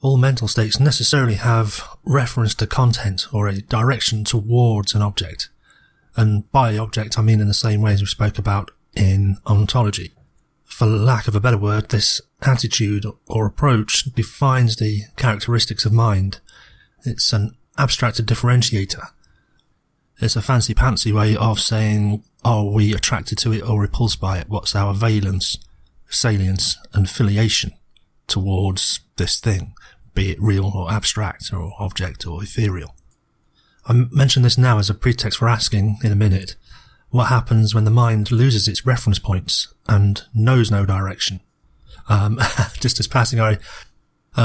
all mental states necessarily have reference to content or a direction towards an object. And by object, I mean in the same way as we spoke about in ontology. For lack of a better word, this attitude or approach defines the characteristics of mind. It's an abstracted differentiator. It's a fancy-pantsy way of saying, are we attracted to it or repulsed by it? What's our valence, salience, and affiliation towards this thing, be it real or abstract or object or ethereal? I mention this now as a pretext for asking, in a minute, what happens when the mind loses its reference points and knows no direction. Just as passing, I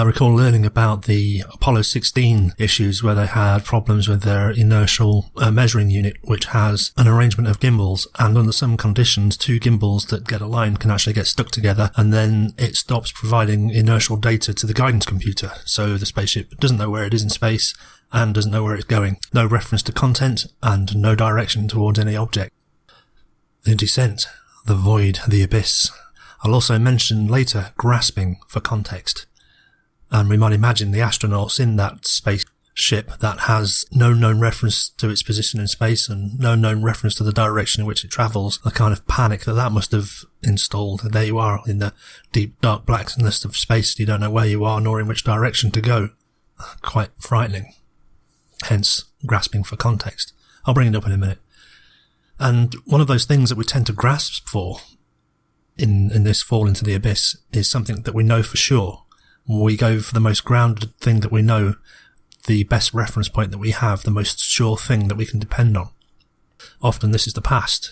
recall learning about the Apollo 16 issues where they had problems with their inertial measuring unit, which has an arrangement of gimbals, and under some conditions, two gimbals that get aligned can actually get stuck together, and then it stops providing inertial data to the guidance computer. So the spaceship doesn't know where it is in space and doesn't know where it's going. No reference to content and no direction towards any object. The descent, the void, the abyss. I'll also mention later grasping for context. And we might imagine the astronauts in that spaceship that has no known reference to its position in space and no known reference to the direction in which it travels, the kind of panic that must have installed. And there you are in the deep, dark blackness of space. You don't know where you are nor in which direction to go. Quite frightening. Hence, grasping for context. I'll bring it up in a minute. And one of those things that we tend to grasp for in this fall into the abyss is something that we know for sure. We go for the most grounded thing that we know, the best reference point that we have, the most sure thing that we can depend on. Often this is the past,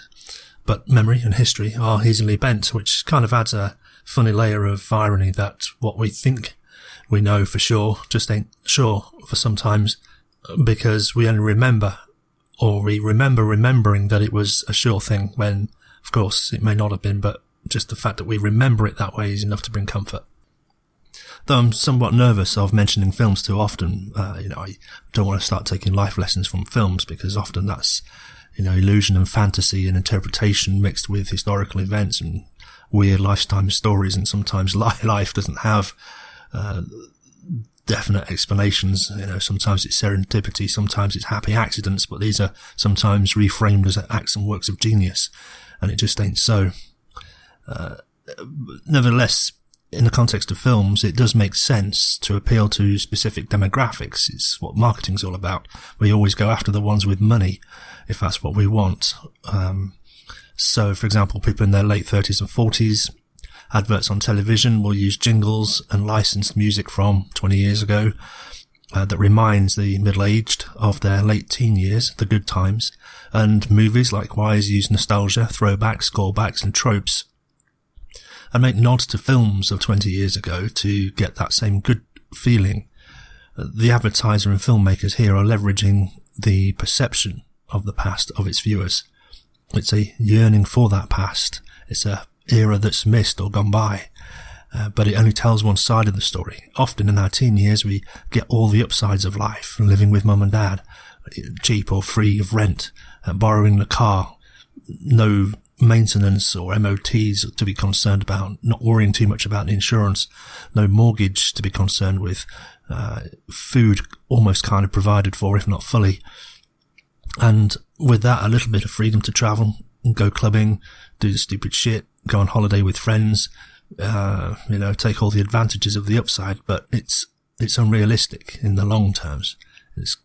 but memory and history are easily bent, which kind of adds a funny layer of irony that what we think we know for sure just ain't sure for sometimes, because we only remember, or we remember remembering that it was a sure thing when, of course, it may not have been, but just the fact that we remember it that way is enough to bring comfort. Though I'm somewhat nervous of mentioning films too often, I don't want to start taking life lessons from films, because often that's, illusion and fantasy and interpretation mixed with historical events and weird lifetime stories, and sometimes life doesn't have definite explanations. Sometimes it's serendipity, sometimes it's happy accidents, but these are sometimes reframed as acts and works of genius, and it just ain't so. Nevertheless, in the context of films, it does make sense to appeal to specific demographics. It's what marketing's all about. We always go after the ones with money, if that's what we want. So, for example, people in their late 30s and 40s, adverts on television will use jingles and licensed music from 20 years ago that reminds the middle-aged of their late teen years, the good times. And movies likewise use nostalgia, throwbacks, callbacks and tropes, and make nods to films of 20 years ago to get that same good feeling. The advertiser and filmmakers here are leveraging the perception of the past of its viewers. It's a yearning for that past. It's a era that's missed or gone by, but it only tells one side of the story. Often in our teen years we get all the upsides of life, living with mum and dad, cheap or free of rent, borrowing the car, no maintenance or MOTs to be concerned about, not worrying too much about insurance, no mortgage to be concerned with, food almost kind of provided for, if not fully. And with that, a little bit of freedom to travel, go clubbing, do the stupid shit, go on holiday with friends, take all the advantages of the upside, but it's unrealistic in the long terms. It's,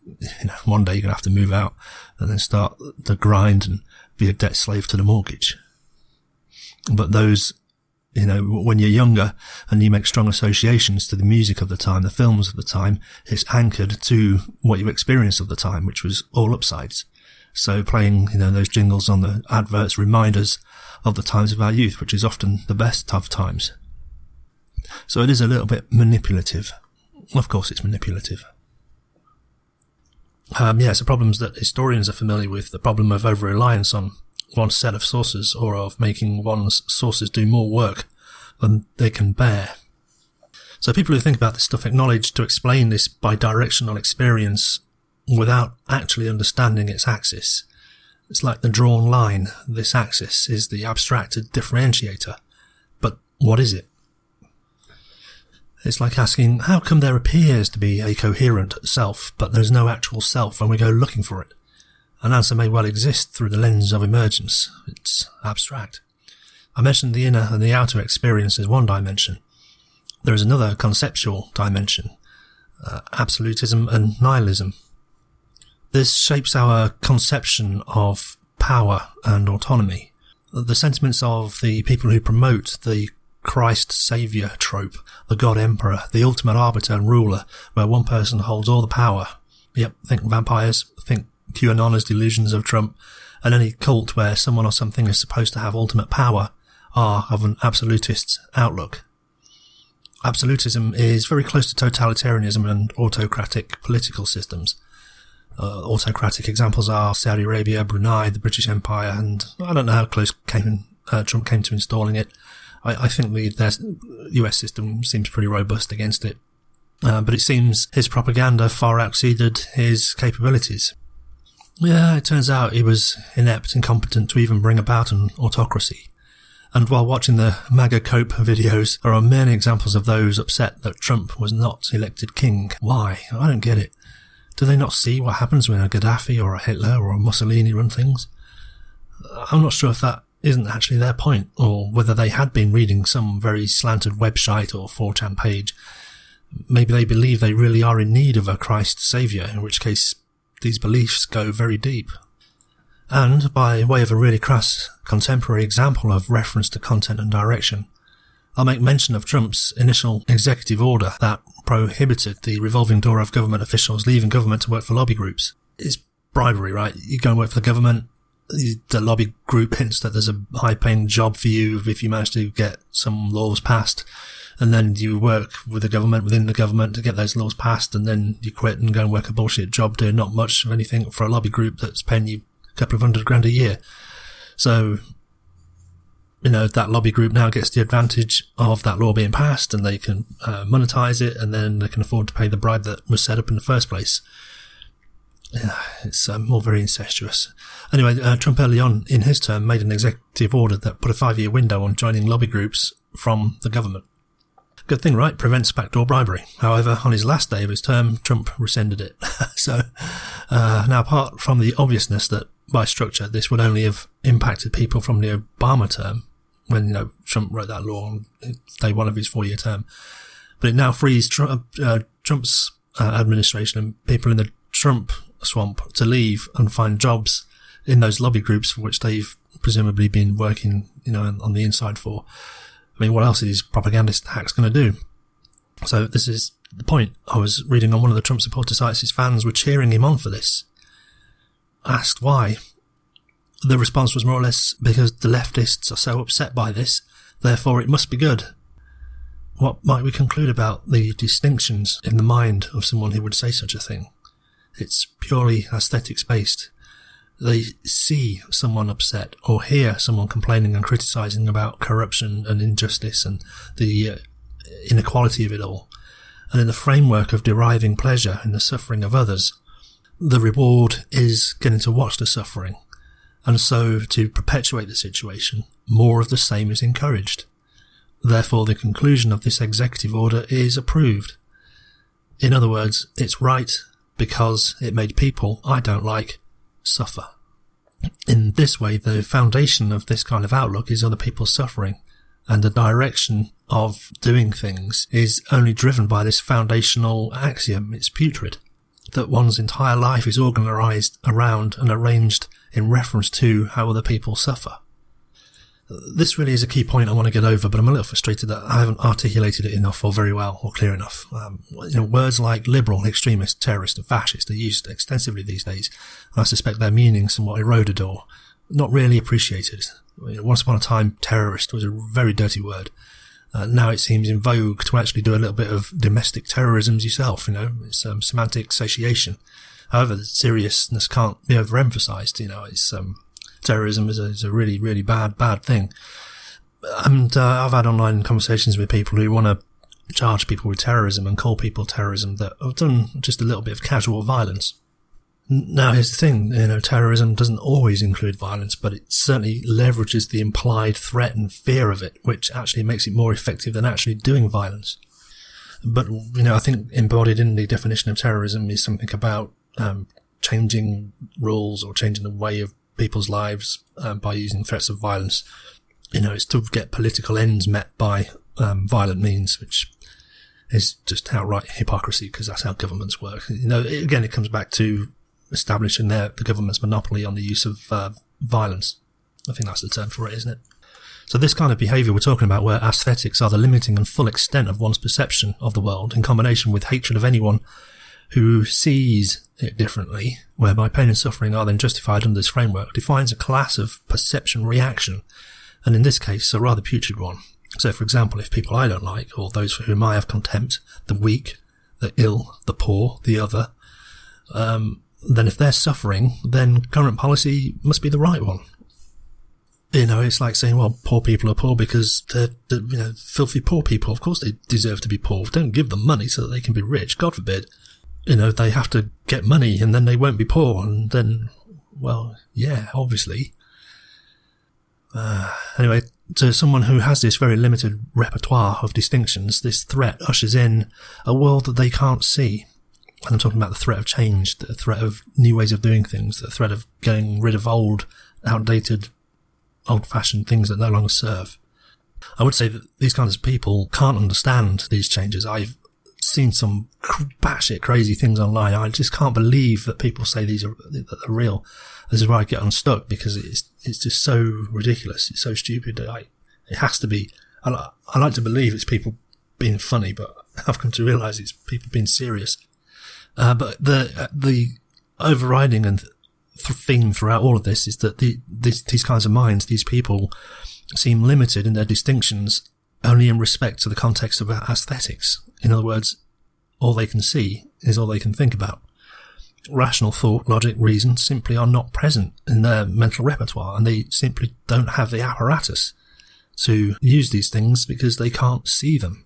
one day you're going to have to move out and then start the grind and be a debt slave to the mortgage. But those, when you're younger and you make strong associations to the music of the time, the films of the time, it's anchored to what you experienced of the time, which was all upsides. So playing, those jingles on the adverts remind us of the times of our youth, which is often the best of times. So it is a little bit manipulative. Of course it's manipulative. It's the problems that historians are familiar with, the problem of over-reliance on one set of sources, or of making one's sources do more work than they can bear. So people who think about this stuff acknowledge to explain this bidirectional experience without actually understanding its axis. It's like the drawn line. This axis is the abstracted differentiator. But what is it? It's like asking, how come there appears to be a coherent self, but there's no actual self when we go looking for it? An answer may well exist through the lens of emergence. It's abstract. I mentioned the inner and the outer experience as one dimension. There is another conceptual dimension, absolutism and nihilism. This shapes our conception of power and autonomy. The sentiments of the people who promote the Christ Saviour trope, the God Emperor, the ultimate arbiter and ruler, where one person holds all the power. Yep, think vampires, think QAnon's delusions of Trump, and any cult where someone or something is supposed to have ultimate power are of an absolutist outlook. Absolutism is very close to totalitarianism and autocratic political systems. Autocratic examples are Saudi Arabia, Brunei, the British Empire, and I don't know how close Trump came to installing it. I think their US system seems pretty robust against it. But it seems his propaganda far exceeded his capabilities. Yeah, it turns out he was inept, incompetent to even bring about an autocracy. And while watching the MAGA Cope videos, there are many examples of those upset that Trump was not elected king. Why? I don't get it. Do they not see what happens when a Gaddafi or a Hitler or a Mussolini run things? I'm not sure if that isn't actually their point, or whether they had been reading some very slanted website or 4chan page. Maybe they believe they really are in need of a Christ Saviour, in which case these beliefs go very deep. And, by way of a really crass contemporary example of reference to content and direction, I'll make mention of Trump's initial executive order that prohibited the revolving door of government officials leaving government to work for lobby groups. It's bribery, right? You go and work for the government, the lobby group hints that there's a high-paying job for you if you manage to get some laws passed, and then you work with the government, within the government, to get those laws passed, and then you quit and go and work a bullshit job doing not much of anything for a lobby group that's paying you a couple of $100,000 a year. So, that lobby group now gets the advantage of that law being passed, and they can monetize it, and then they can afford to pay the bribe that was set up in the first place. Yeah, it's all very incestuous. Anyway, Trump early on in his term made an executive order that put a 5-year window on joining lobby groups from the government. Good thing, right? Prevents backdoor bribery. However, on his last day of his term, Trump rescinded it. So, now apart from the obviousness that by structure this would only have impacted people from the Obama term, when, Trump wrote that law on day one of his 4-year term, but it now frees Trump's administration and people in the Trump swamp to leave and find jobs in those lobby groups for which they've presumably been working, on the inside for. I mean, what else are these propagandist hacks going to do? So this is the point. I was reading on one of the Trump supporter sites, his fans were cheering him on for this. Asked why. The response was more or less, because the leftists are so upset by this, therefore it must be good. What might we conclude about the distinctions in the mind of someone who would say such a thing? It's purely aesthetics-based. They see someone upset or hear someone complaining and criticising about corruption and injustice and the inequality of it all. And in the framework of deriving pleasure in the suffering of others, the reward is getting to watch the suffering. And so, to perpetuate the situation, more of the same is encouraged. Therefore, the conclusion of this executive order is approved. In other words, it's right because it made people I don't like suffer. In this way, the foundation of this kind of outlook is other people's suffering, and the direction of doing things is only driven by this foundational axiom. It's putrid, that one's entire life is organised around and arranged in reference to how other people suffer. This really is a key point I want to get over, but I'm a little frustrated that I haven't articulated it enough or very well or clear enough. Words like liberal, extremist, terrorist and fascist are used extensively these days, and I suspect their meaning somewhat eroded or not really appreciated. Once upon a time, terrorist was a very dirty word. Now it seems in vogue to actually do a little bit of domestic terrorism yourself, it's semantic satiation. However, the seriousness can't be overemphasized, it's terrorism is a really, really bad thing. And I've had online conversations with people who want to charge people with terrorism and call people terrorism that have done just a little bit of casual violence. Now, here's the thing, terrorism doesn't always include violence, but it certainly leverages the implied threat and fear of it, which actually makes it more effective than actually doing violence. But, I think embodied in the definition of terrorism is something about changing rules or changing the way of people's lives by using threats of violence. It's to get political ends met by violent means, which is just outright hypocrisy, because that's how governments work. Again, it comes back to establishing the government's monopoly on the use of violence. I think that's the term for it, isn't it? So this kind of behaviour we're talking about, where aesthetics are the limiting and full extent of one's perception of the world, in combination with hatred of anyone who sees it differently, whereby pain and suffering are then justified under this framework, defines a class of perception reaction, and in this case, a rather putrid one. So, for example, if people I don't like, or those for whom I have contempt, the weak, the ill, the poor, the other, then if they're suffering, then current policy must be the right one. It's like saying, well, poor people are poor because they're filthy poor people. Of course they deserve to be poor. Don't give them money so that they can be rich. God forbid. They have to get money and then they won't be poor. And then, well, yeah, obviously. Anyway, to someone who has this very limited repertoire of distinctions, this threat ushers in a world that they can't see. And I'm talking about the threat of change, the threat of new ways of doing things, the threat of getting rid of outdated, old-fashioned things that no longer serve. I would say that these kinds of people can't understand these changes. I've seen some batshit crazy things online. I just can't believe that people say that they're real. This is where I get unstuck, because it's just so ridiculous. It's so stupid that it has to be. I like to believe it's people being funny, but I've come to realise it's people being serious. But the overriding and theme throughout all of this is that these kinds of minds, these people, seem limited in their distinctions only in respect to the context of aesthetics. In other words, all they can see is all they can think about. Rational thought, logic, reason simply are not present in their mental repertoire, and they simply don't have the apparatus to use these things because they can't see them.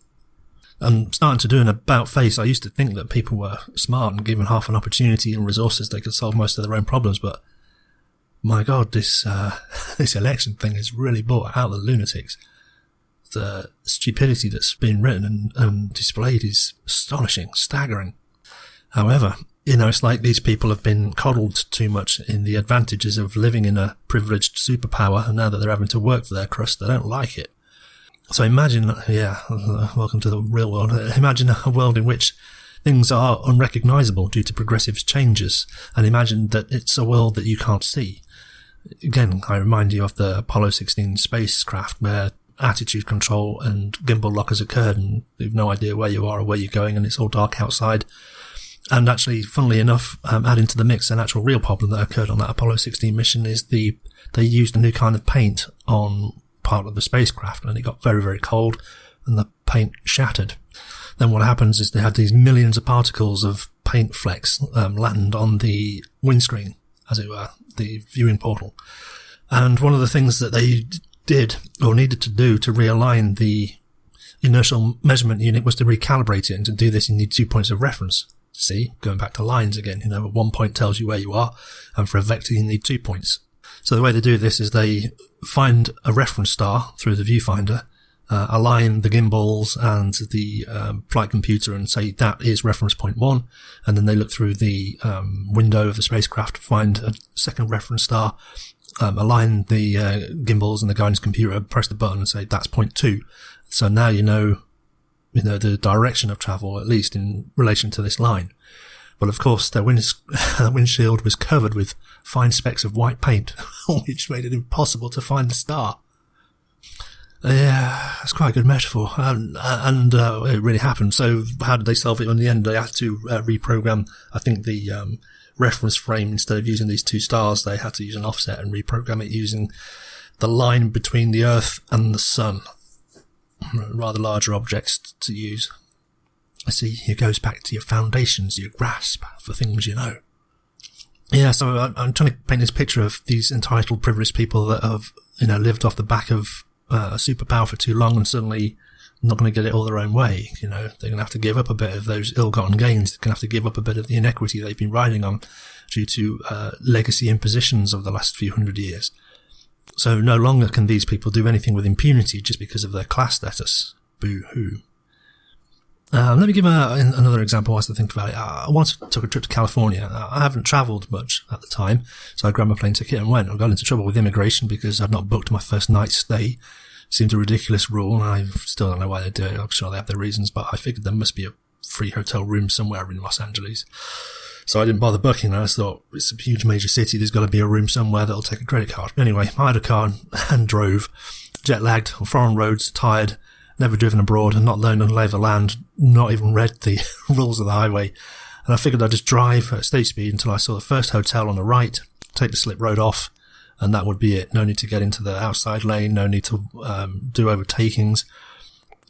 I'm starting to do an about face. I used to think that people were smart and given half an opportunity and resources, they could solve most of their own problems, but my God, this election thing has really brought out the lunatics. The stupidity that's been written and displayed is astonishing, staggering. However, it's like these people have been coddled too much in the advantages of living in a privileged superpower, and now that they're having to work for their crust, they don't like it. So imagine, welcome to the real world. Imagine a world in which things are unrecognisable due to progressive changes, and imagine that it's a world that you can't see. Again, I remind you of the Apollo 16 spacecraft, where attitude control and gimbal lock has occurred, and you've no idea where you are or where you're going, and it's all dark outside. And actually, funnily enough, adding to the mix, an actual real problem that occurred on that Apollo 16 mission is they used a new kind of paint on part of the spacecraft, and it got very, very cold, and the paint shattered. Then what happens is they had these millions of particles of paint flecks land on the windscreen, as it were, the viewing portal. And one of the things that they did, or needed to do, to realign the inertial measurement unit was to recalibrate it, and to do this you need 2 points of reference. See, going back to lines again, 1 point tells you where you are, and for a vector you need 2 points. So the way they do this is they find a reference star through the viewfinder, align the gimbals and the flight computer and say that is reference point 1, and then they look through the window of the spacecraft, find a second reference star, align the gimbals and the guidance computer, press the button and say that's point 2. So now you know the direction of travel, at least in relation to this line. But of course, their windshield was covered with fine specks of white paint, which made it impossible to find the star. Yeah, that's quite a good metaphor. And it really happened. So how did they solve it in the end? They had to reprogram, I think, the reference frame. Instead of using these 2 stars, they had to use an offset and reprogram it using the line between the Earth and the Sun. Rather larger objects to use. I see, it goes back to your foundations, your grasp for things you know. Yeah, so I'm trying to paint this picture of these entitled, privileged people that have, lived off the back of a superpower for too long and suddenly not going to get it all their own way. They're going to have to give up a bit of those ill-gotten gains. They're going to have to give up a bit of the inequity they've been riding on due to legacy impositions of the last few hundred years. So no longer can these people do anything with impunity just because of their class status. Boo-hoo. Let me give another example whilst I think about it. I once took a trip to California. I haven't travelled much at the time, so I grabbed my plane ticket and went. I got into trouble with immigration because I'd not booked my first night's stay. Seemed a ridiculous rule, and I still don't know why they do it. I'm sure they have their reasons, but I figured there must be a free hotel room somewhere in Los Angeles. So I didn't bother booking. I just thought, it's a huge major city, there's got to be a room somewhere that'll take a credit card. But anyway, I had a car and drove, jet-lagged, on foreign roads, tired, never driven abroad, and not learned the lay of the land, not even read the rules of the highway. And I figured I'd just drive at state speed until I saw the first hotel on the right, take the slip road off, and that would be it. No need to get into the outside lane, no need to do overtakings.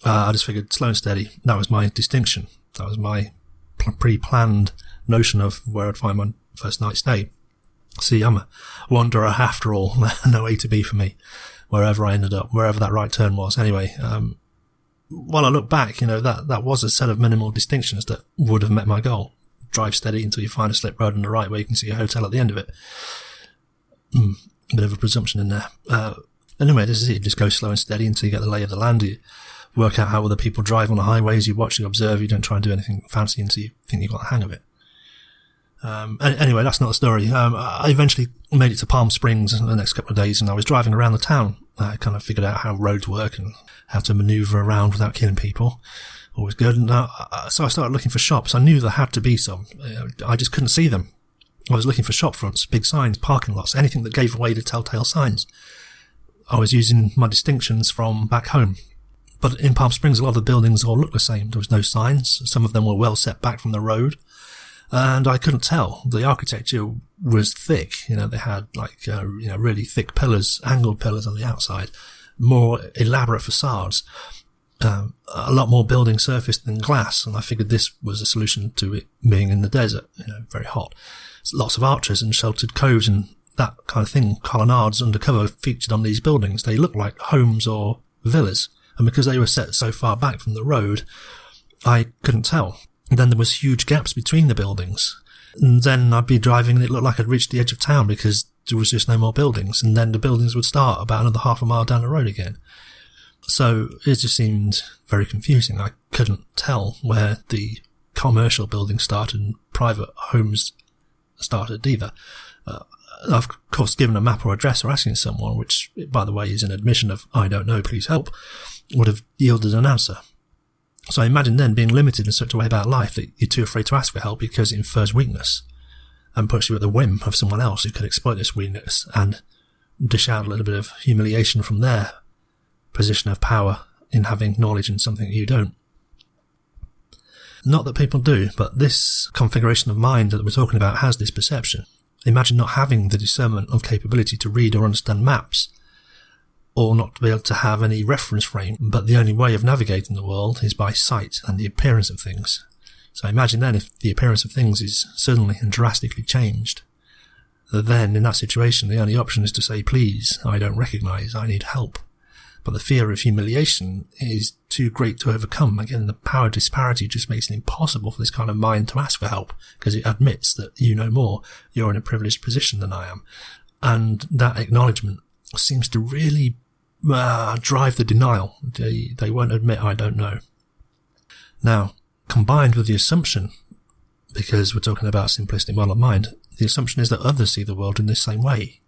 I just figured slow and steady. That was my distinction. That was my pre-planned notion of where I'd find my first night's stay. See, I'm a wanderer after all. No A to B for me, wherever I ended up, wherever that right turn was. Anyway, while I look back, that was a set of minimal distinctions that would have met my goal. Drive steady until you find a slip road on the right where you can see a hotel at the end of it. Bit of a presumption in there. Anyway, this is it. You just go slow and steady until you get the lay of the land. You work out how other people drive on the highways. You watch, you observe. You don't try and do anything fancy until you think you've got the hang of it. Anyway, that's not the story. I eventually made it to Palm Springs in the next couple of days, and I was driving around the town. I kind of figured out how roads work and how to maneuver around without killing people. Always good. And so I started looking for shops. I knew there had to be some. I just couldn't see them. I was looking for shop fronts, big signs, parking lots, anything that gave away the telltale signs. I was using my distinctions from back home. But in Palm Springs, a lot of the buildings all looked the same. There was no signs. Some of them were well set back from the road. And I couldn't tell. The architecture was thick. They had really thick pillars, angled pillars on the outside, more elaborate facades, a lot more building surface than glass. And I figured this was a solution to it being in the desert, very hot. Lots of arches and sheltered coves and that kind of thing. Colonnades undercover featured on these buildings. They looked like homes or villas. And because they were set so far back from the road, I couldn't tell. And then there was huge gaps between the buildings. And then I'd be driving and it looked like I'd reached the edge of town because there was just no more buildings. And then the buildings would start about another half a mile down the road again. So it just seemed very confusing. I couldn't tell where the commercial buildings started and private homes started either. I've of course given a map or address or asking someone, which by the way is an admission of I don't know, please help, would have yielded an answer. So I imagine then being limited in such a way about life that you're too afraid to ask for help because it infers weakness and puts you at the whim of someone else who could exploit this weakness and dish out a little bit of humiliation from their position of power in having knowledge in something you don't. Not that people do, but this configuration of mind that we're talking about has this perception. Imagine not having the discernment of capability to read or understand maps, or not to be able to have any reference frame, but the only way of navigating the world is by sight and the appearance of things. So imagine then if the appearance of things is suddenly and drastically changed, then in that situation the only option is to say, please, I don't recognise, I need help. But the fear of humiliation is too great to overcome. Again, the power disparity just makes it impossible for this kind of mind to ask for help, because it admits that you know more, you're in a privileged position than I am. And that acknowledgement seems to really drive the denial. They won't admit I don't know. Now, combined with the assumption, because we're talking about simplistic model of mind, the assumption is that others see the world in this same way.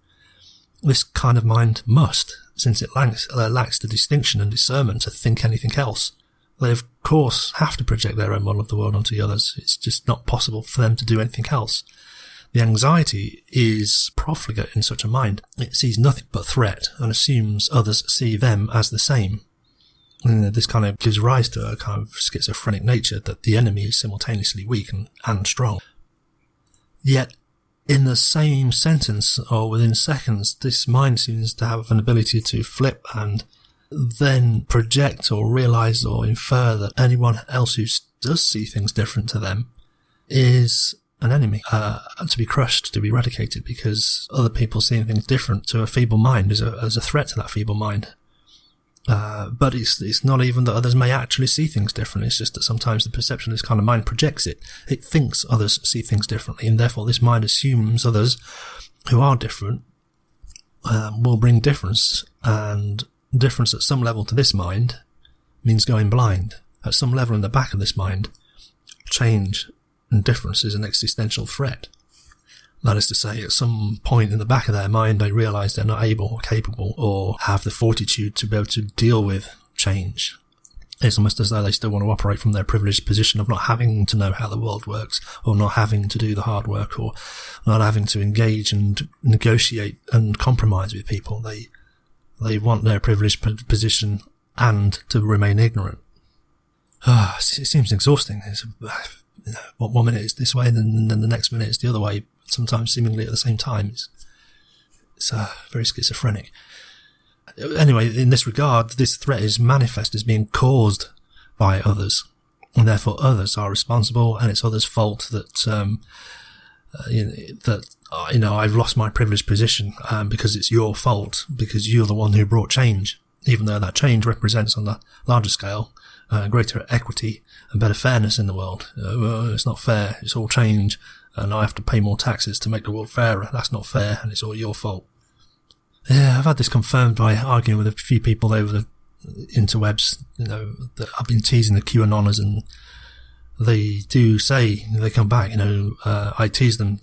This kind of mind must, since it lacks the distinction and discernment to think anything else. They of course have to project their own model of the world onto the others. It's just not possible for them to do anything else. The anxiety is profligate in such a mind. It sees nothing but threat and assumes others see them as the same. And this kind of gives rise to a kind of schizophrenic nature that the enemy is simultaneously weak and strong. Yet, in the same sentence or within seconds, this mind seems to have an ability to flip and then project or realise or infer that anyone else who does see things different to them is an enemy, to be crushed, to be eradicated, because other people seeing things different to a feeble mind is a threat to that feeble mind. But it's not even that others may actually see things differently. It's just that sometimes the perception of this kind of mind projects it. It thinks others see things differently, and therefore this mind assumes others who are different will bring difference, and difference at some level to this mind means going blind. at some level in the back of this mind, change and difference is an existential threat. That is to say, at some point in the back of their mind, they realise they're not able or capable or have the fortitude to be able to deal with change. It's almost as though they still want to operate from their privileged position of not having to know how the world works, or not having to do the hard work, or not having to engage and negotiate and compromise with people. They want their privileged position and to remain ignorant. It seems exhausting. One minute it's this way, and then the next minute it's the other way, sometimes seemingly at the same time. It's very schizophrenic. Anyway, in this regard, this threat is manifest as being caused by others, and therefore others are responsible, and it's others' fault that I've lost my privileged position because it's your fault, because you're the one who brought change, even though that change represents on the larger scale greater equity and better fairness in the world. It's not fair, it's all change, and I have to pay more taxes to make the world fairer. That's not fair, and it's all your fault. Yeah, I've had this confirmed by arguing with a few people over the interwebs, that I've been teasing the QAnoners, and they do say, they come back, I tease them,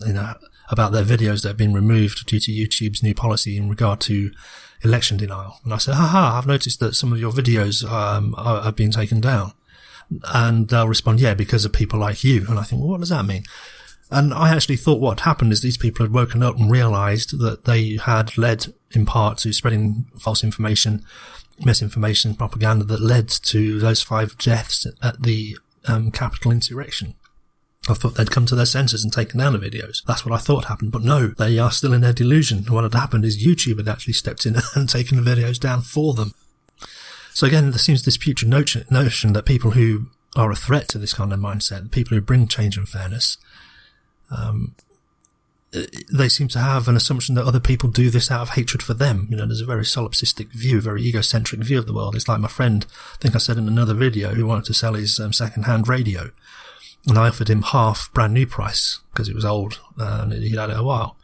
about their videos that have been removed due to YouTube's new policy in regard to election denial. And I said, I've noticed that some of your videos have been taken down. And they'll respond, yeah, because of people like you. And I think, well, what does that mean? And I actually thought what happened is these people had woken up and realised that they had led in part to spreading false information, misinformation, propaganda that led to those 5 deaths at the Capitol insurrection. I thought they'd come to their senses and taken down the videos. That's what I thought happened, but no, they are still in their delusion. What had happened is YouTube had actually stepped in and taken the videos down for them. So again, there seems this future notion that people who are a threat to this kind of mindset, the people who bring change and fairness, they seem to have an assumption that other people do this out of hatred for them. There's a very solipsistic view, very egocentric view of the world. It's like my friend, I think I said in another video, who wanted to sell his second-hand radio. And I offered him half brand new price because it was old and he'd had it a while.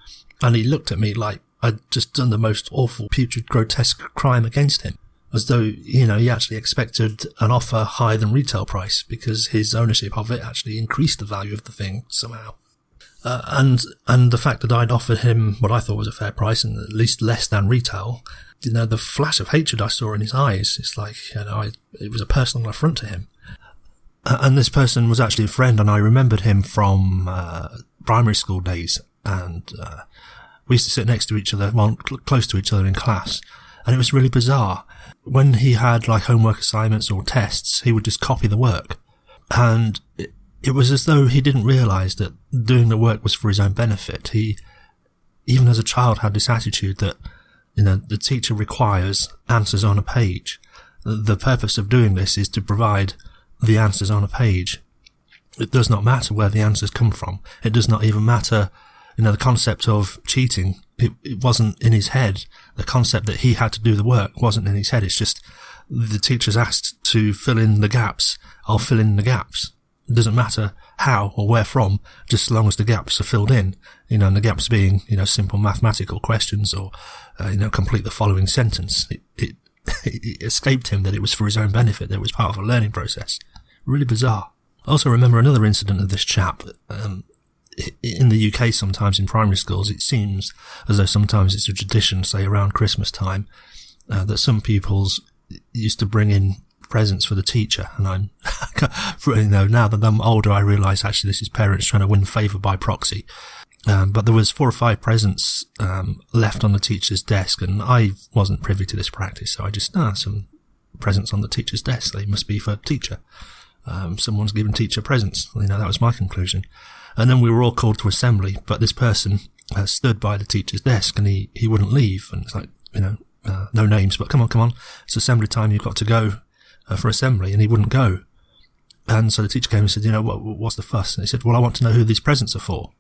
And he looked at me like I'd just done the most awful, putrid, grotesque crime against him. As though, he actually expected an offer higher than retail price because his ownership of it actually increased the value of the thing somehow. And the fact that I'd offered him what I thought was a fair price and at least less than retail, the flash of hatred I saw in his eyes, it's like, it was a personal affront to him. And this person was actually a friend, and I remembered him from primary school days, and we used to sit next to each other, close to each other in class, and it was really bizarre. When he had like homework assignments or tests, he would just copy the work, and it was as though he didn't realise that doing the work was for his own benefit. He, even as a child, had this attitude that, the teacher requires answers on a page. The purpose of doing this is to provide the answers on a page. It does not matter where the answers come from. It does not even matter, the concept of cheating. It wasn't in his head. The concept that he had to do the work wasn't in his head. It's just the teacher's asked to fill in the gaps. I'll fill in the gaps. It doesn't matter how or where from, just as long as the gaps are filled in. And the gaps being, simple mathematical questions or, complete the following sentence. It escaped him that it was for his own benefit, that it was part of a learning process. Really bizarre. I also remember another incident of this chap. In the UK, sometimes in primary schools, it seems as though sometimes it's a tradition, say around Christmas time, that some pupils used to bring in presents for the teacher. And I'm, now that I'm older, I realise actually this is parents trying to win favour by proxy. But there was 4 or 5 presents left on the teacher's desk, and I wasn't privy to this practice, so I just some presents on the teacher's desk. They must be for teacher. Someone's given teacher presents. That was my conclusion. And then we were all called to assembly, but this person stood by the teacher's desk, and he wouldn't leave. And it's like, no names, but come on, it's assembly time. You've got to go for assembly, and he wouldn't go. And so the teacher came and said, what's the fuss? And he said, well, I want to know who these presents are for.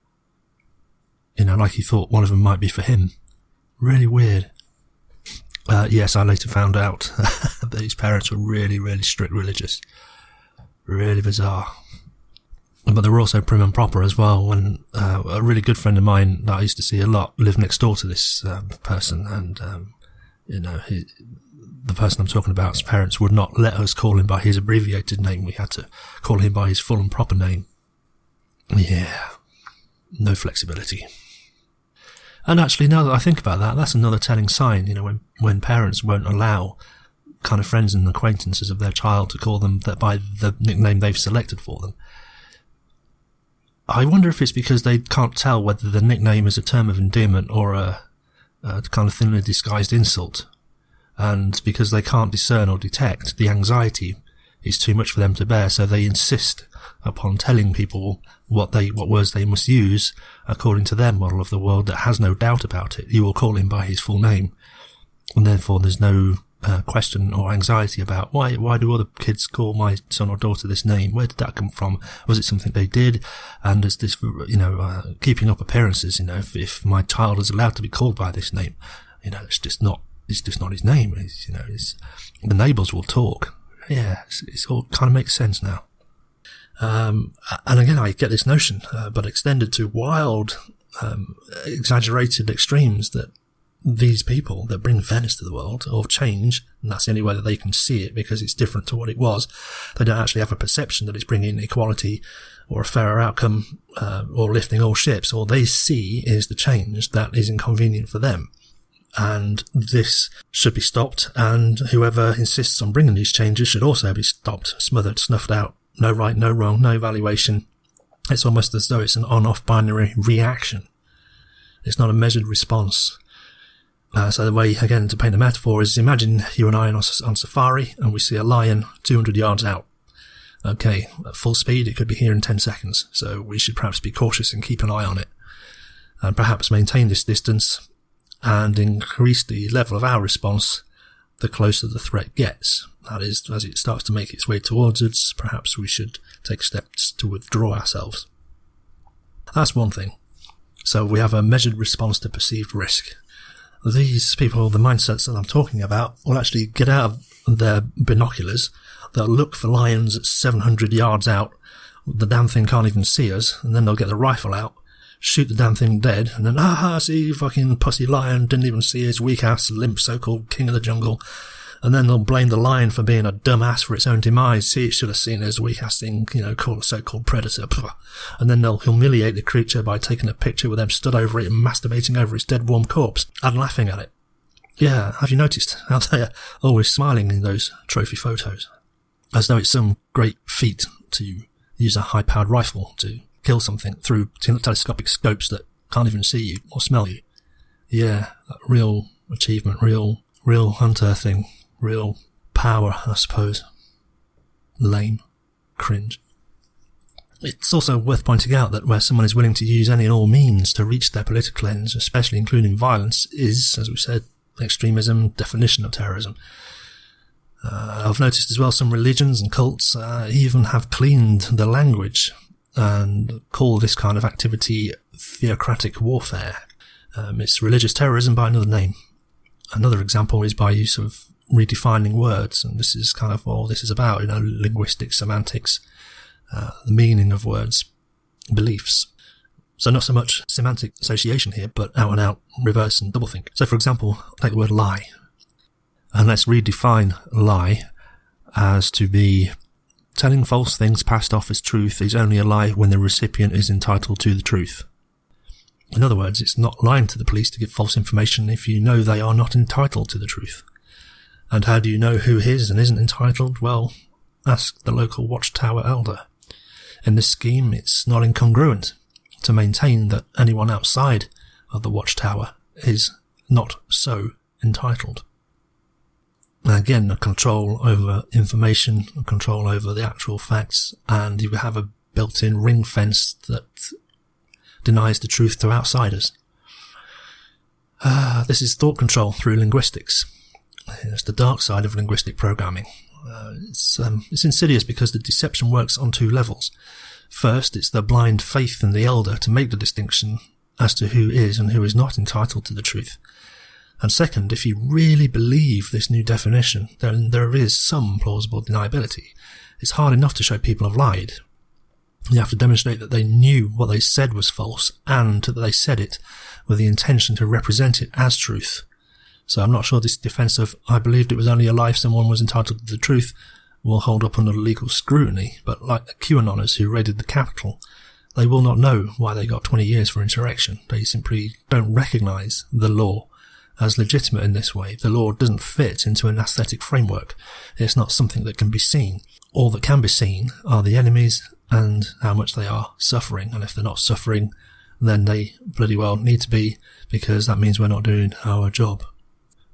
Like he thought one of them might be for him. Really weird. Yes, I later found out that his parents were really, really strict religious. Really bizarre. But they were also prim and proper as well. When a really good friend of mine that I used to see a lot lived next door to this person, and The person I'm talking about's parents would not let us call him by his abbreviated name. We had to call him by his full and proper name. Yeah, no flexibility. And actually, now that I think about that, that's another telling sign, when parents won't allow kind of friends and acquaintances of their child to call them by the nickname they've selected for them. I wonder if it's because they can't tell whether the nickname is a term of endearment or a kind of thinly disguised insult. And because they can't discern or detect, the anxiety is too much for them to bear, so they insist upon telling people what words they must use according to their model of the world that has no doubt about it. You will call him by his full name, and therefore there's no question or anxiety about why do other kids call my son or daughter this name? Where did that come from? Was it something they did? And is this, keeping up appearances, if my child is allowed to be called by this name, it's just not his name. The neighbours will talk. Yeah, it's all kind of makes sense now. And again, I get this notion, but extended to wild, exaggerated extremes, that these people that bring fairness to the world, or change, and that's the only way that they can see it because it's different to what it was, they don't actually have a perception that it's bringing equality or a fairer outcome, or lifting all ships. All they see is the change that is inconvenient for them. And this should be stopped, and whoever insists on bringing these changes should also be stopped, smothered, snuffed out. No right, no wrong, no evaluation. It's almost as though it's an on-off binary reaction. It's not a measured response. So the way, again, to paint a metaphor is, imagine you and I on safari, and we see a lion 200 yards out. Okay, at full speed, it could be here in 10 seconds, so we should perhaps be cautious and keep an eye on it, and perhaps maintain this distance and increase the level of our response the closer the threat gets. That is, as it starts to make its way towards us, perhaps we should take steps to withdraw ourselves. That's one thing. So we have a measured response to perceived risk. These people, the mindsets that I'm talking about, will actually get out of their binoculars. They'll look for lions at 700 yards out. The damn thing can't even see us. And then they'll get the rifle out, shoot the damn thing dead, and then, see, fucking pussy lion, didn't even see his weak-ass, limp, so-called king of the jungle. And then they'll blame the lion for being a dumbass for its own demise. See, it should have seen his weak-ass thing, so-called predator. And then they'll humiliate the creature by taking a picture with them stood over it and masturbating over its dead, warm corpse and laughing at it. Yeah, have you noticed how they're always smiling in those trophy photos? As though it's some great feat to use a high-powered rifle to kill something through telescopic scopes that can't even see you or smell you. Yeah, that real achievement, real hunter thing, real power, I suppose. Lame. Cringe. It's also worth pointing out that where someone is willing to use any and all means to reach their political ends, especially including violence, is, as we said, extremism, definition of terrorism. I've noticed as well some religions and cults even have cleaned the language and call this kind of activity theocratic warfare. It's religious terrorism by another name. Another example is by use of redefining words, and this is kind of all this is about, linguistics, semantics, the meaning of words, beliefs. So not so much semantic association here, but out and out reverse and doublethink. So for example, take the word lie, and let's redefine lie as to be telling false things passed off as truth is only a lie when the recipient is entitled to the truth. In other words, it's not lying to the police to give false information if you know they are not entitled to the truth. And how do you know who is and isn't entitled? Well, ask the local watchtower elder. In this scheme, it's not incongruent to maintain that anyone outside of the watchtower is not so entitled. Again, a control over information, a control over the actual facts, and you have a built-in ring fence that denies the truth to outsiders. This is thought control through linguistics. It's the dark side of linguistic programming. It's insidious because the deception works on two levels. First, it's the blind faith in the elder to make the distinction as to who is and who is not entitled to the truth. And second, if you really believe this new definition, then there is some plausible deniability. It's hard enough to show people have lied. You have to demonstrate that they knew what they said was false and that they said it with the intention to represent it as truth. So I'm not sure this defence of "I believed it was only a lie if someone was entitled to the truth" will hold up under legal scrutiny, but like the QAnoners who raided the Capitol, they will not know why they got 20 years for insurrection. They simply don't recognise the law as legitimate in this way. The law doesn't fit into an aesthetic framework. It's not something that can be seen. All that can be seen are the enemies and how much they are suffering, and if they're not suffering, then they bloody well need to be, because that means we're not doing our job.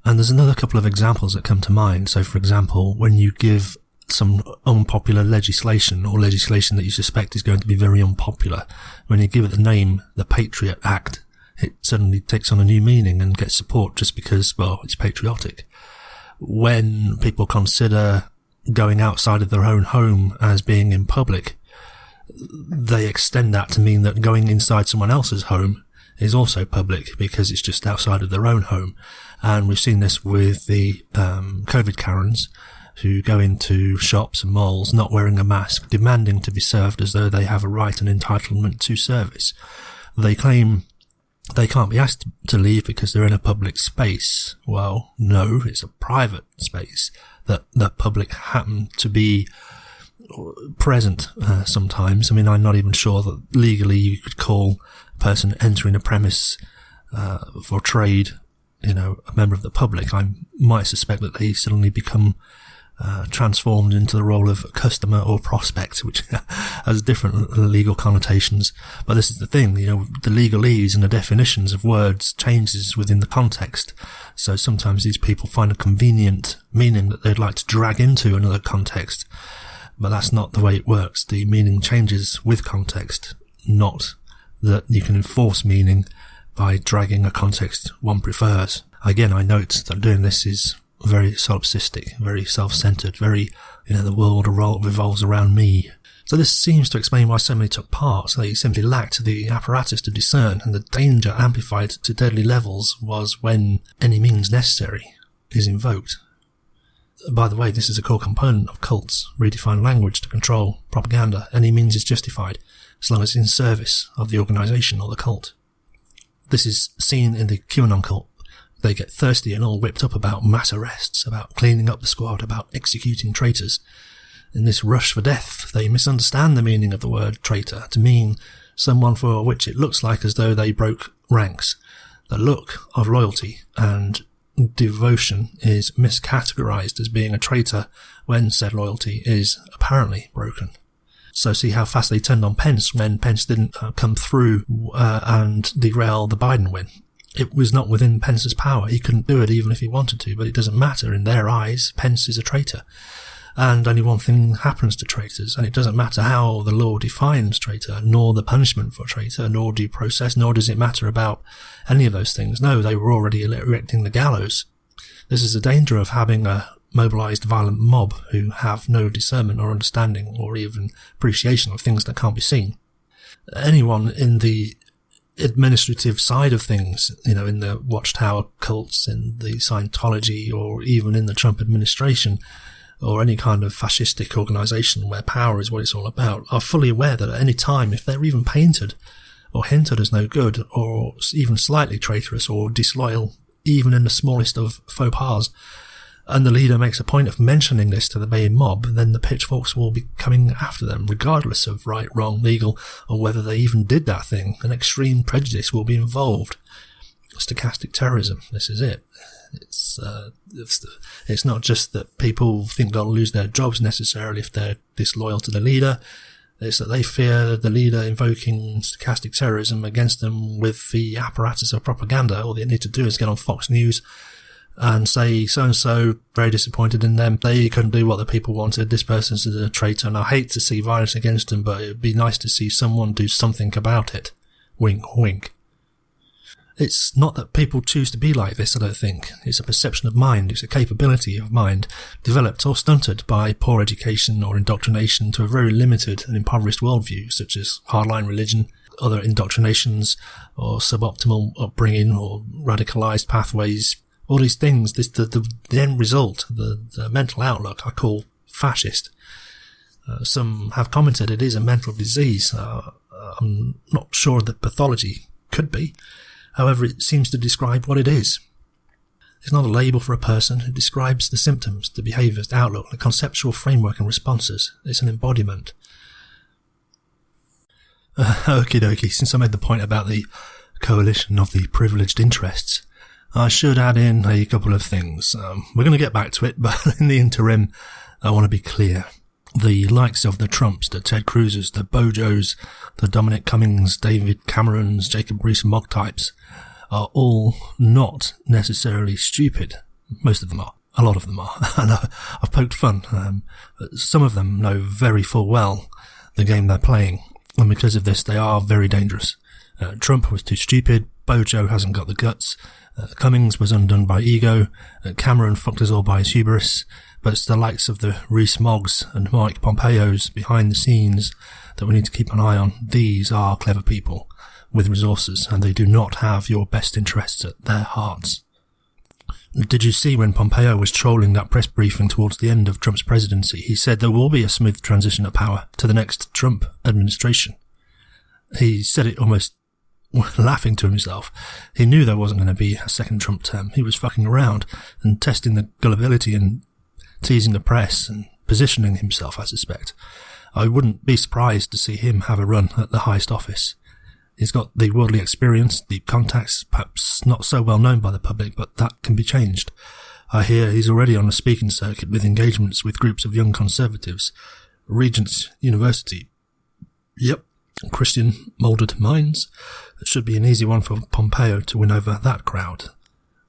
And there's another couple of examples that come to mind. So, for example, when you give some unpopular legislation, or legislation that you suspect is going to be very unpopular, when you give it the name the Patriot Act, it suddenly takes on a new meaning and gets support just because, well, it's patriotic. When people consider going outside of their own home as being in public, they extend that to mean that going inside someone else's home is also public because it's just outside of their own home. And we've seen this with the COVID Karens who go into shops and malls not wearing a mask, demanding to be served as though they have a right and entitlement to service. They claim they can't be asked to leave because they're in a public space. Well, no, it's a private space that the public happen to be present sometimes. I mean, I'm not even sure that legally you could call a person entering a premise for trade, a member of the public. I might suspect that they suddenly become transformed into the role of customer or prospect, which has different legal connotations. But this is the thing, the legalese and the definitions of words changes within the context. So sometimes these people find a convenient meaning that they'd like to drag into another context, but that's not the way it works. The meaning changes with context, not that you can enforce meaning by dragging a context one prefers. Again, I note that doing this is very solipsistic, very self-centered, very, the world revolves around me. So this seems to explain why so many took part. They simply lacked the apparatus to discern, and the danger amplified to deadly levels was when any means necessary is invoked. By the way, this is a core component of cults. Redefine language to control propaganda. Any means is justified, as long as it's in service of the organisation or the cult. This is seen in the QAnon cult. They get thirsty and all whipped up about mass arrests, about cleaning up the squad, about executing traitors. In this rush for death, they misunderstand the meaning of the word traitor to mean someone for which it looks like as though they broke ranks. The look of loyalty and devotion is miscategorized as being a traitor when said loyalty is apparently broken. So see how fast they turned on Pence when Pence didn't come through and derail the Biden win. It was not within Pence's power. He couldn't do it even if he wanted to, but it doesn't matter. In their eyes, Pence is a traitor. And only one thing happens to traitors, and it doesn't matter how the law defines traitor, nor the punishment for traitor, nor due process, nor does it matter about any of those things. No, they were already erecting the gallows. This is the danger of having a mobilized violent mob who have no discernment or understanding or even appreciation of things that can't be seen. Anyone in the administrative side of things, in the Watchtower cults, in the Scientology, or even in the Trump administration, or any kind of fascistic organisation where power is what it's all about, are fully aware that at any time, if they're even painted or hinted as no good, or even slightly traitorous or disloyal, even in the smallest of faux pas, and the leader makes a point of mentioning this to the main mob, then the pitchforks will be coming after them, regardless of right, wrong, legal, or whether they even did that thing. An extreme prejudice will be involved. Stochastic terrorism, this is it. It's not just that people think they'll lose their jobs necessarily if they're disloyal to the leader. It's that they fear the leader invoking stochastic terrorism against them with the apparatus of propaganda. All they need to do is get on Fox News and say, so-and-so, very disappointed in them. They couldn't do what the people wanted. This person's a traitor, and I hate to see violence against them, but it'd be nice to see someone do something about it. Wink, wink. It's not that people choose to be like this, I don't think. It's a perception of mind. It's a capability of mind, developed or stunted by poor education or indoctrination to a very limited and impoverished worldview, such as hardline religion, other indoctrinations, or suboptimal upbringing, or radicalized pathways. All these things, the end result, the mental outlook, I call fascist. Some have commented it is a mental disease. I'm not sure that pathology could be. However, it seems to describe what it is. It's not a label for a person. It describes the symptoms, the behaviours, the outlook, the conceptual framework and responses. It's an embodiment. Okie dokie, since I made the point about the coalition of the privileged interests, I should add in a couple of things. We're going to get back to it, but in the interim, I want to be clear. The likes of the Trumps, the Ted Cruzes, the Bojos, the Dominic Cummings, David Camerons, Jacob Rees-Mogg types are all not necessarily stupid. Most of them are. A lot of them are. And I've poked fun. Some of them know very full well the game they're playing. And because of this, they are very dangerous. Trump was too stupid. Bojo hasn't got the guts. Cummings was undone by ego. Cameron fucked us all by his hubris. But it's the likes of the Rees-Moggs and Mike Pompeos behind the scenes that we need to keep an eye on. These are clever people with resources, and they do not have your best interests at their hearts. Did you see when Pompeo was trolling that press briefing towards the end of Trump's presidency? He said there will be a smooth transition of power to the next Trump administration. He said it almost laughing to himself. He knew there wasn't going to be a second Trump term. He was fucking around and testing the gullibility and teasing the press and positioning himself, I suspect. I wouldn't be surprised to see him have a run at the highest office. He's got the worldly experience, deep contacts, perhaps not so well known by the public, but that can be changed. I hear he's already on the speaking circuit with engagements with groups of young conservatives. Regent's University. Yep, Christian moulded minds. It should be an easy one for Pompeo to win over that crowd.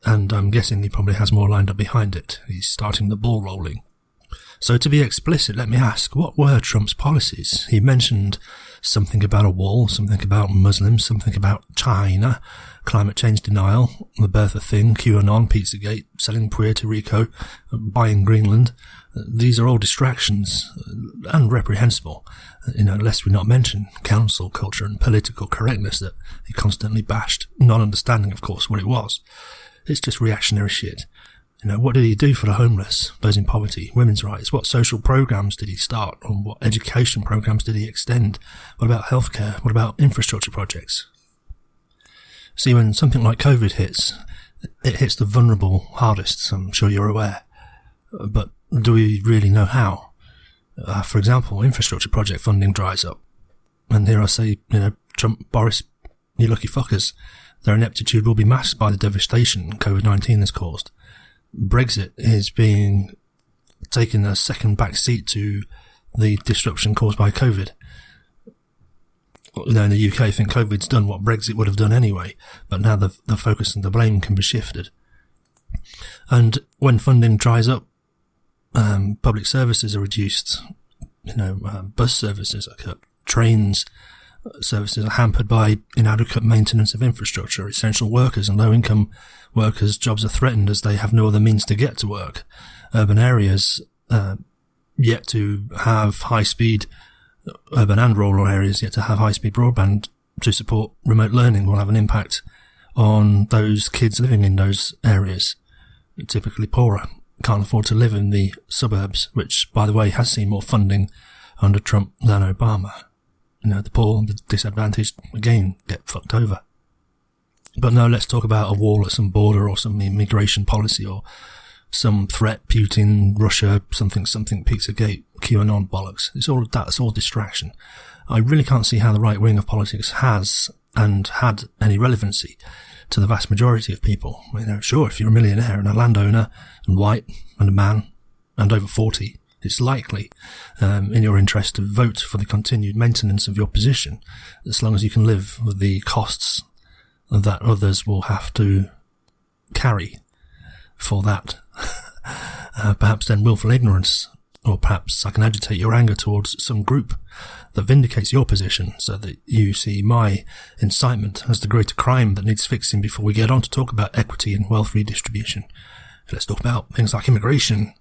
And I'm guessing he probably has more lined up behind it. He's starting the ball rolling. So to be explicit, let me ask, what were Trump's policies? He mentioned something about a wall, something about Muslims, something about China, climate change denial, the birth of thing, QAnon, Pizzagate, selling Puerto Rico, buying Greenland. These are all distractions and reprehensible, lest we not mention council culture and political correctness that he constantly bashed, not understanding, of course, what it was. It's just reactionary shit. What did he do for the homeless, those in poverty, women's rights? What social programs did he start? Or what education programs did he extend? What about healthcare? What about infrastructure projects? See, when something like COVID hits, it hits the vulnerable hardest, I'm sure you're aware. But do we really know how? For example, infrastructure project funding dries up. And here I say, Trump, Boris, you lucky fuckers. Their ineptitude will be masked by the devastation COVID-19 has caused. Brexit is being taken a second back seat to the disruption caused by COVID. In the UK, I think COVID's done what Brexit would have done anyway, but now the focus and the blame can be shifted. And when funding dries up, public services are reduced. Bus services are cut. Trains services are hampered by inadequate maintenance of infrastructure. Essential workers and low-income workers' jobs are threatened as they have no other means to get to work. Urban areas yet to have high-speed, urban and rural areas yet to have high-speed broadband to support remote learning will have an impact on those kids living in those areas, typically poorer, can't afford to live in the suburbs, which, by the way, has seen more funding under Trump than Obama. The poor and the disadvantaged, again, get fucked over. But no, let's talk about a wall at some border or some immigration policy or some threat, Putin, Russia, something, Pizzagate, QAnon bollocks. It's all that, it's all distraction. I really can't see how the right wing of politics has and had any relevancy to the vast majority of people. Sure, if you're a millionaire and a landowner and white and a man and over 40, it's likely in your interest to vote for the continued maintenance of your position, as long as you can live with the costs that others will have to carry for that. Perhaps then willful ignorance, or perhaps I can agitate your anger towards some group that vindicates your position so that you see my incitement as the greater crime that needs fixing before we get on to talk about equity and wealth redistribution. Let's talk about things like immigration,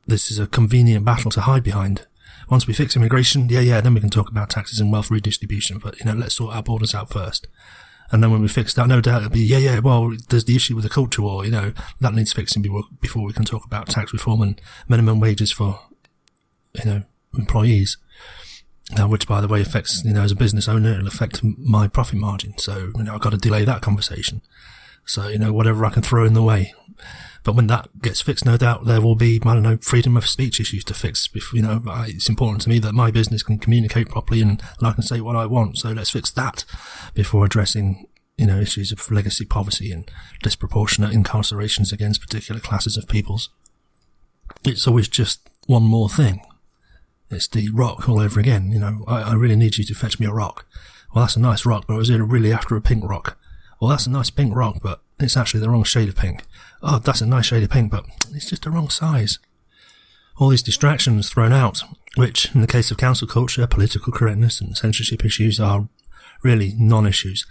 This is a convenient battle to hide behind. Once we fix immigration, then we can talk about taxes and wealth redistribution. But, let's sort our borders out first. And then when we fix that, no doubt it'll be, well, there's the issue with the culture war, that needs fixing before we can talk about tax reform and minimum wages for, employees. Which, by the way, affects, as a business owner, it'll affect my profit margin. So, I've got to delay that conversation. So, whatever I can throw in the way. But when that gets fixed, no doubt there will be, freedom of speech issues to fix. It's important to me that my business can communicate properly and I can say what I want. So let's fix that before addressing, issues of legacy poverty and disproportionate incarcerations against particular classes of peoples. It's always just one more thing. It's the rock all over again. I really need you to fetch me a rock. Well, that's a nice rock, but I was really after a pink rock. Well, that's a nice pink rock, but it's actually the wrong shade of pink. Oh, that's a nice shade of pink, but it's just the wrong size. All these distractions thrown out, which in the case of cancel culture, political correctness and censorship issues are really non-issues.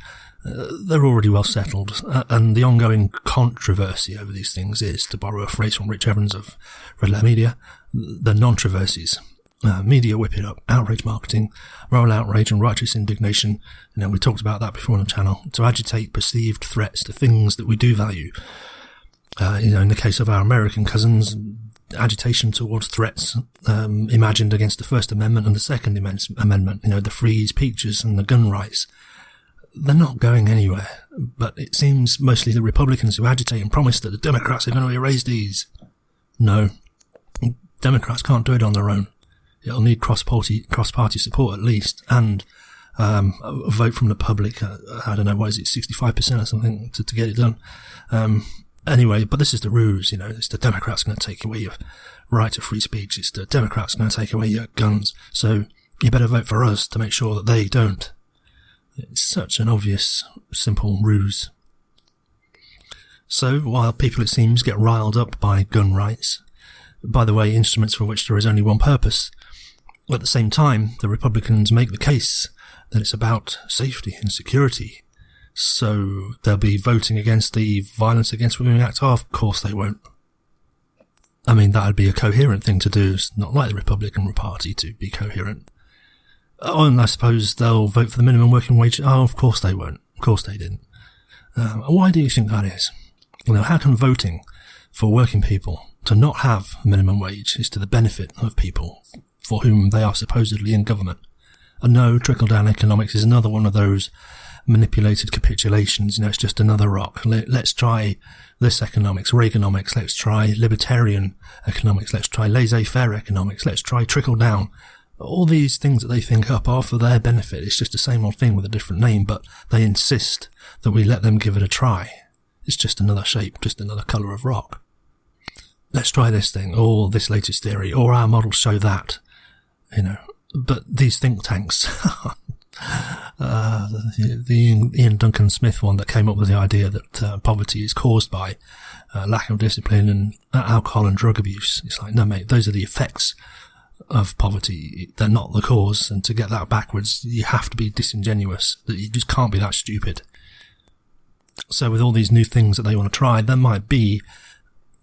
They're already well settled, and the ongoing controversy over these things is, to borrow a phrase from Rich Evans of Red Letter Media, the non-traversies. Media whip it up, outrage marketing, moral outrage and righteous indignation. We talked about that before on the channel, to agitate perceived threats to things that we do value. In the case of our American cousins, agitation towards threats imagined against the First Amendment and the Second Amendment, the free speeches and the gun rights. They're not going anywhere, but it seems mostly the Republicans who agitate and promise that the Democrats are going to erase these. No, Democrats can't do it on their own. It'll need cross-party support at least, and a vote from the public. I don't know, 65% or something to get it done. Anyway, but this is the ruse, it's the Democrats going to take away your right to free speech. It's the Democrats going to take away your guns. So you better vote for us to make sure that they don't. It's such an obvious, simple ruse. So while people, it seems, get riled up by gun rights, by the way, instruments for which there is only one purpose, at the same time, the Republicans make the case that it's about safety and security. So they'll be voting against the Violence Against Women Act. Oh, of course they won't. That would be a coherent thing to do. It's not like the Republican Party to be coherent. Oh, and I suppose they'll vote for the minimum working wage. Oh, of course they won't. Of course they didn't. Why do you think that is? How can voting for working people to not have minimum wage is to the benefit of people for whom they are supposedly in government? And no, trickle-down economics is another one of those manipulated capitulations. It's just another rock. Let's try this economics, Reaganomics. Let's try libertarian economics. Let's try laissez-faire economics. Let's try trickle-down. All these things that they think up are for their benefit. It's just the same old thing with a different name, but they insist that we let them give it a try. It's just another shape, just another colour of rock. Let's try this thing, or this latest theory, or our models show that. But these think tanks, the Ian Duncan Smith one that came up with the idea that poverty is caused by lack of discipline and alcohol and drug abuse. It's like, no mate, those are the effects of poverty. They're not the cause, and to get that backwards, you have to be disingenuous. That you just can't be that stupid. So with all these new things that they want to try, there might be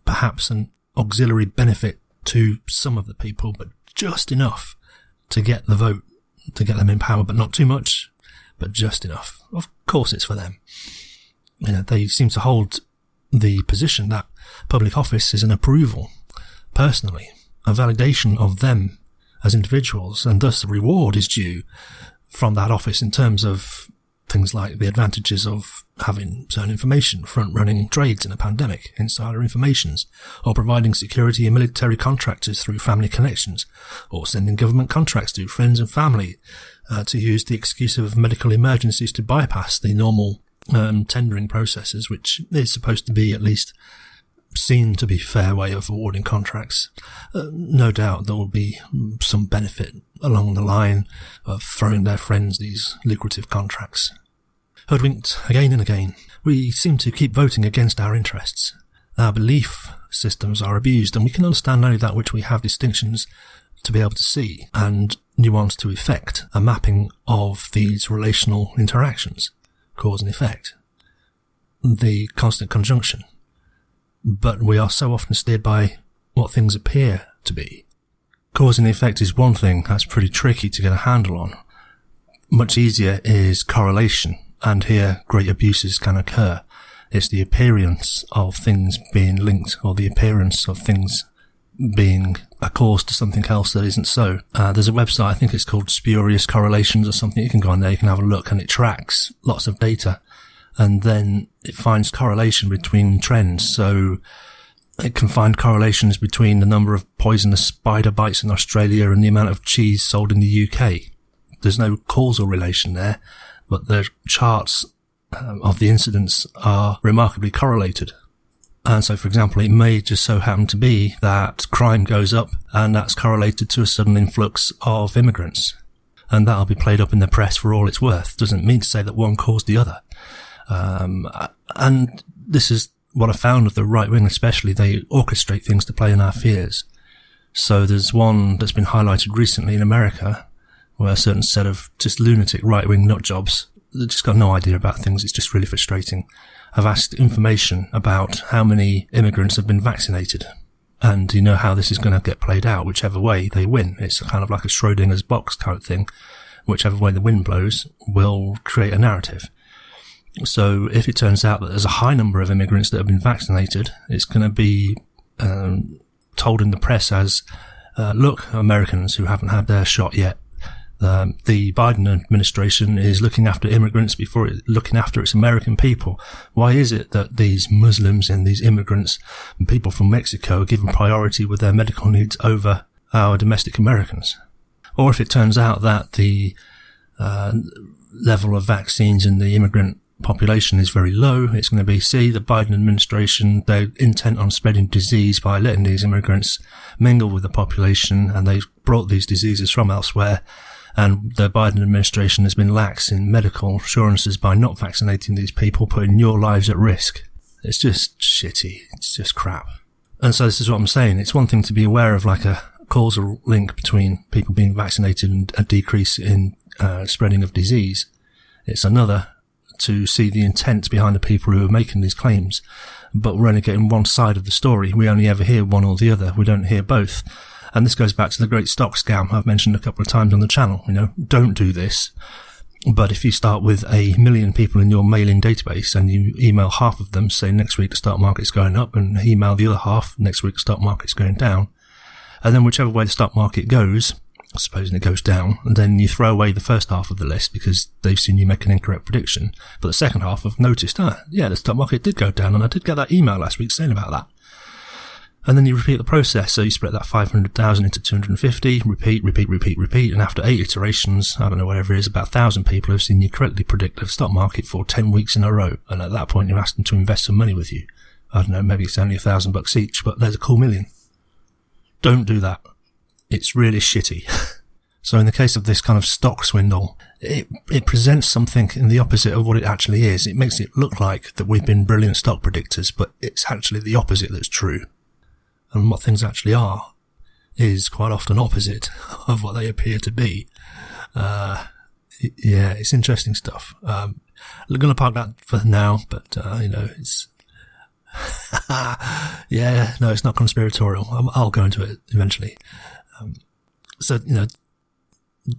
perhaps an auxiliary benefit to some of the people, but just enough to get the vote, to get them in power, but not too much, but just enough. Of course it's for them. They seem to hold the position that public office is an approval, personally, a validation of them as individuals, and thus the reward is due from that office in terms of things like the advantages of having certain information, front-running trades in a pandemic, insider informations, or providing security and military contractors through family connections, or sending government contracts to friends and family to use the excuse of medical emergencies to bypass the normal tendering processes, which is supposed to be at least seen to be a fair way of awarding contracts. No doubt there will be some benefit along the line of throwing their friends these lucrative contracts. Hoodwinked again and again, we seem to keep voting against our interests. Our belief systems are abused, and we can understand only that which we have distinctions to be able to see, and nuance to effect, a mapping of these relational interactions, cause and effect, the constant conjunction. But we are so often steered by what things appear to be. Cause and effect is one thing that's pretty tricky to get a handle on. Much easier is correlation, and here great abuses can occur. It's the appearance of things being linked, or the appearance of things being a cause to something else that isn't so. There's a website, I think it's called Spurious Correlations or something. You can go on there, you can have a look, and it tracks lots of data and then it finds correlation between trends. So it can find correlations between the number of poisonous spider bites in Australia and the amount of cheese sold in the UK. There's no causal relation there, but the charts of the incidents are remarkably correlated. And so, for example, it may just so happen to be that crime goes up, and that's correlated to a sudden influx of immigrants. And that'll be played up in the press for all it's worth. Doesn't mean to say that one caused the other. And this is what I found of the right wing especially. They orchestrate things to play in our fears. So there's one that's been highlighted recently in America, where a certain set of just lunatic right-wing nutjobs that just got no idea about things. It's just really frustrating. I've asked information about how many immigrants have been vaccinated. And you know how this is going to get played out. Whichever way they win. It's kind of like a Schrodinger's box kind of thing. Whichever way the wind blows will create a narrative. So if it turns out that there's a high number of immigrants that have been vaccinated, it's going to be told in the press as, look, Americans who haven't had their shot yet. The Biden administration is looking after immigrants before looking after its American people. Why is it that these Muslims and these immigrants and people from Mexico are given priority with their medical needs over our domestic Americans? Or if it turns out that the level of vaccines in the immigrant population is very low, it's going to be, see, the Biden administration, they're intent on spreading disease by letting these immigrants mingle with the population, and they've brought these diseases from elsewhere. And the Biden administration has been lax in medical assurances by not vaccinating these people, putting your lives at risk. It's just shitty. It's just crap. And so this is what I'm saying. It's one thing to be aware of like a causal link between people being vaccinated and a decrease in spreading of disease. It's another to see the intent behind the people who are making these claims. But we're only getting one side of the story. We only ever hear one or the other. We don't hear both. And this goes back to the great stock scam I've mentioned a couple of times on the channel. You know, don't do this. But if you start with 1 million people in your mailing database and you email half of them, say next week the stock market's going up, and email the other half, next week the stock market's going down, and then whichever way the stock market goes, supposing it goes down, and then you throw away the first half of the list because they've seen you make an incorrect prediction, but the second half have noticed, the stock market did go down, and I did get that email last week saying about that. And then you repeat the process. So you split that 500,000 into 250, repeat. And after 8 iterations, I don't know, whatever it is, about 1,000 people have seen you correctly predict the stock market for 10 weeks in a row. And at that point, you ask them to invest some money with you. I don't know, maybe it's only $1,000 each, but there's a cool million. Don't do that. It's really shitty. So in the case of this kind of stock swindle, it presents something in the opposite of what it actually is. It makes it look like that we've been brilliant stock predictors, but it's actually the opposite that's true. And what things actually are is quite often opposite of what they appear to be. It's interesting stuff. I'm going to park that for now, but, it's... it's not conspiratorial. I'll go into it eventually.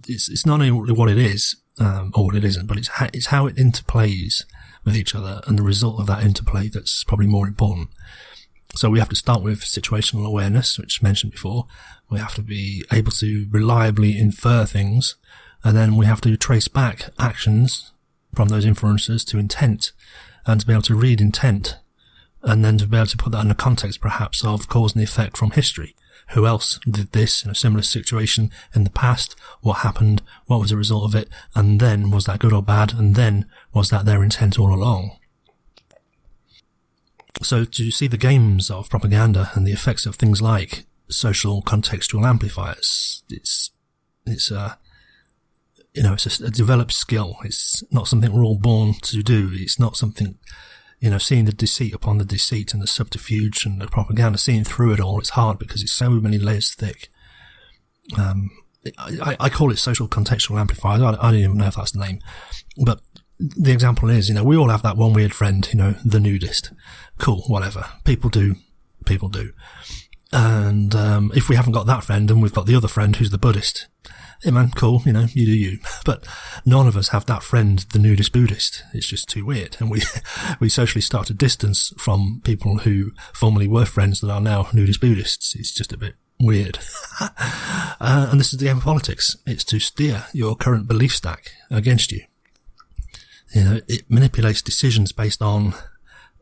It's not only what it is, or what it isn't, but it's how it interplays with each other, and the result of that interplay that's probably more important. So we have to start with situational awareness, which I mentioned before. We have to be able to reliably infer things, and then we have to trace back actions from those inferences to intent, and to be able to read intent, and then to be able to put that in the context perhaps of cause and effect from history. Who else did this in a similar situation in the past? What happened? What was the result of it? And then, was that good or bad? And then, was that their intent all along? So to see the games of propaganda and the effects of things like social contextual amplifiers, it's a developed skill. It's not something we're all born to do. It's not something, seeing the deceit upon the deceit and the subterfuge and the propaganda, seeing through it all. It's hard because it's so many layers thick. I call it social contextual amplifiers. I don't even know if that's the name, but the example is, we all have that one weird friend, the nudist. Cool, whatever. People do. And if we haven't got that friend and we've got the other friend who's the Buddhist, hey man, cool, you do you. But none of us have that friend, the nudist Buddhist. It's just too weird. And we socially start to distance from people who formerly were friends that are now nudist Buddhists. It's just a bit weird. And this is the game of politics. It's to steer your current belief stack against you. It manipulates decisions based on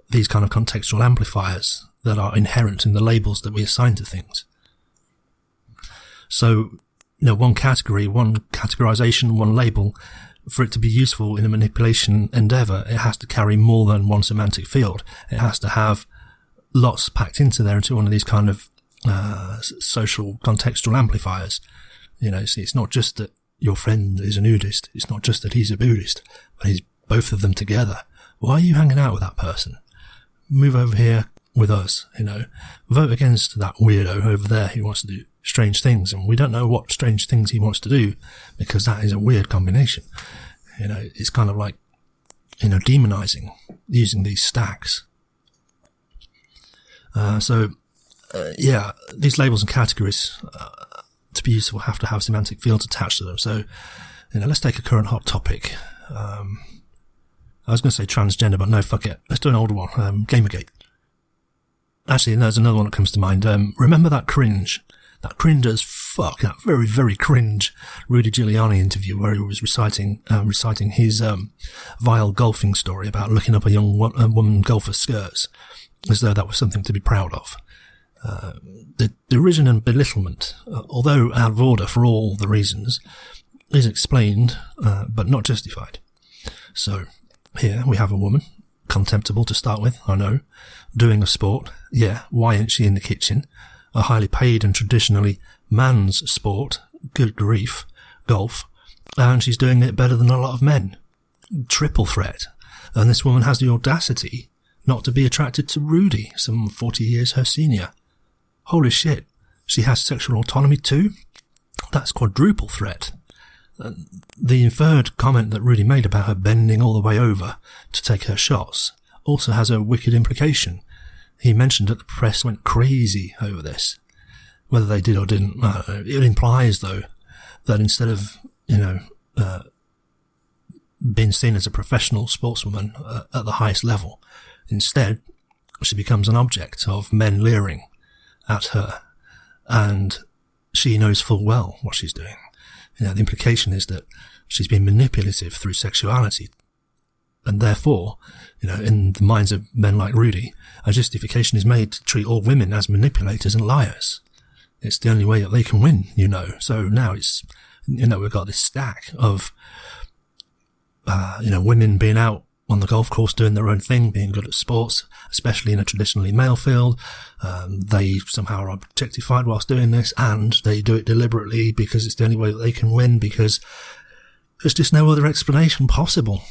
these kind of contextual amplifiers that are inherent in the labels that we assign to things. So, one category, one categorization, one label, for it to be useful in a manipulation endeavor, it has to carry more than one semantic field. It has to have lots packed into there, into one of these kind of social contextual amplifiers. It's not just that your friend is a nudist. It's not just that he's a Buddhist, but he's both of them together. Why are you hanging out with that person? Move over here with us, Vote against that weirdo over there who wants to do strange things, and we don't know what strange things he wants to do, because that is a weird combination. It's kind of like, demonizing, using these stacks. These labels and categories, to be useful, have to have semantic fields attached to them. So, let's take a current hot topic. I was going to say transgender, but no, fuck it. Let's do an older one. Gamergate. Actually, there's another one that comes to mind. Remember that cringe? That cringe as fuck. That very, very cringe Rudy Giuliani interview where he was reciting his vile golfing story about looking up a young woman golfer's skirts as though that was something to be proud of. The derision and belittlement, although out of order for all the reasons, is explained, but not justified. So, here we have a woman, contemptible to start with, I know, doing a sport. Yeah, why isn't she in the kitchen? A highly paid and traditionally man's sport, good grief, golf, and she's doing it better than a lot of men. Triple threat. And this woman has the audacity not to be attracted to Rudy, some 40 years her senior. Holy shit, she has sexual autonomy too? That's quadruple threat. The inferred comment that Rudy made about her bending all the way over to take her shots also has a wicked implication. He mentioned that the press went crazy over this. Whether they did or didn't, I don't know. It implies, though, that instead of, being seen as a professional sportswoman at the highest level, instead, she becomes an object of men leering at her, and she knows full well what she's doing. The implication is that she's been manipulative through sexuality, and therefore, in the minds of men like Rudy, a justification is made to treat all women as manipulators and liars. It's the only way that they can win, So now it's, we've got this stack of, women being out on the golf course doing their own thing, being good at sports, especially in a traditionally male field. They somehow are objectified whilst doing this, and they do it deliberately because it's the only way that they can win, because there's just no other explanation possible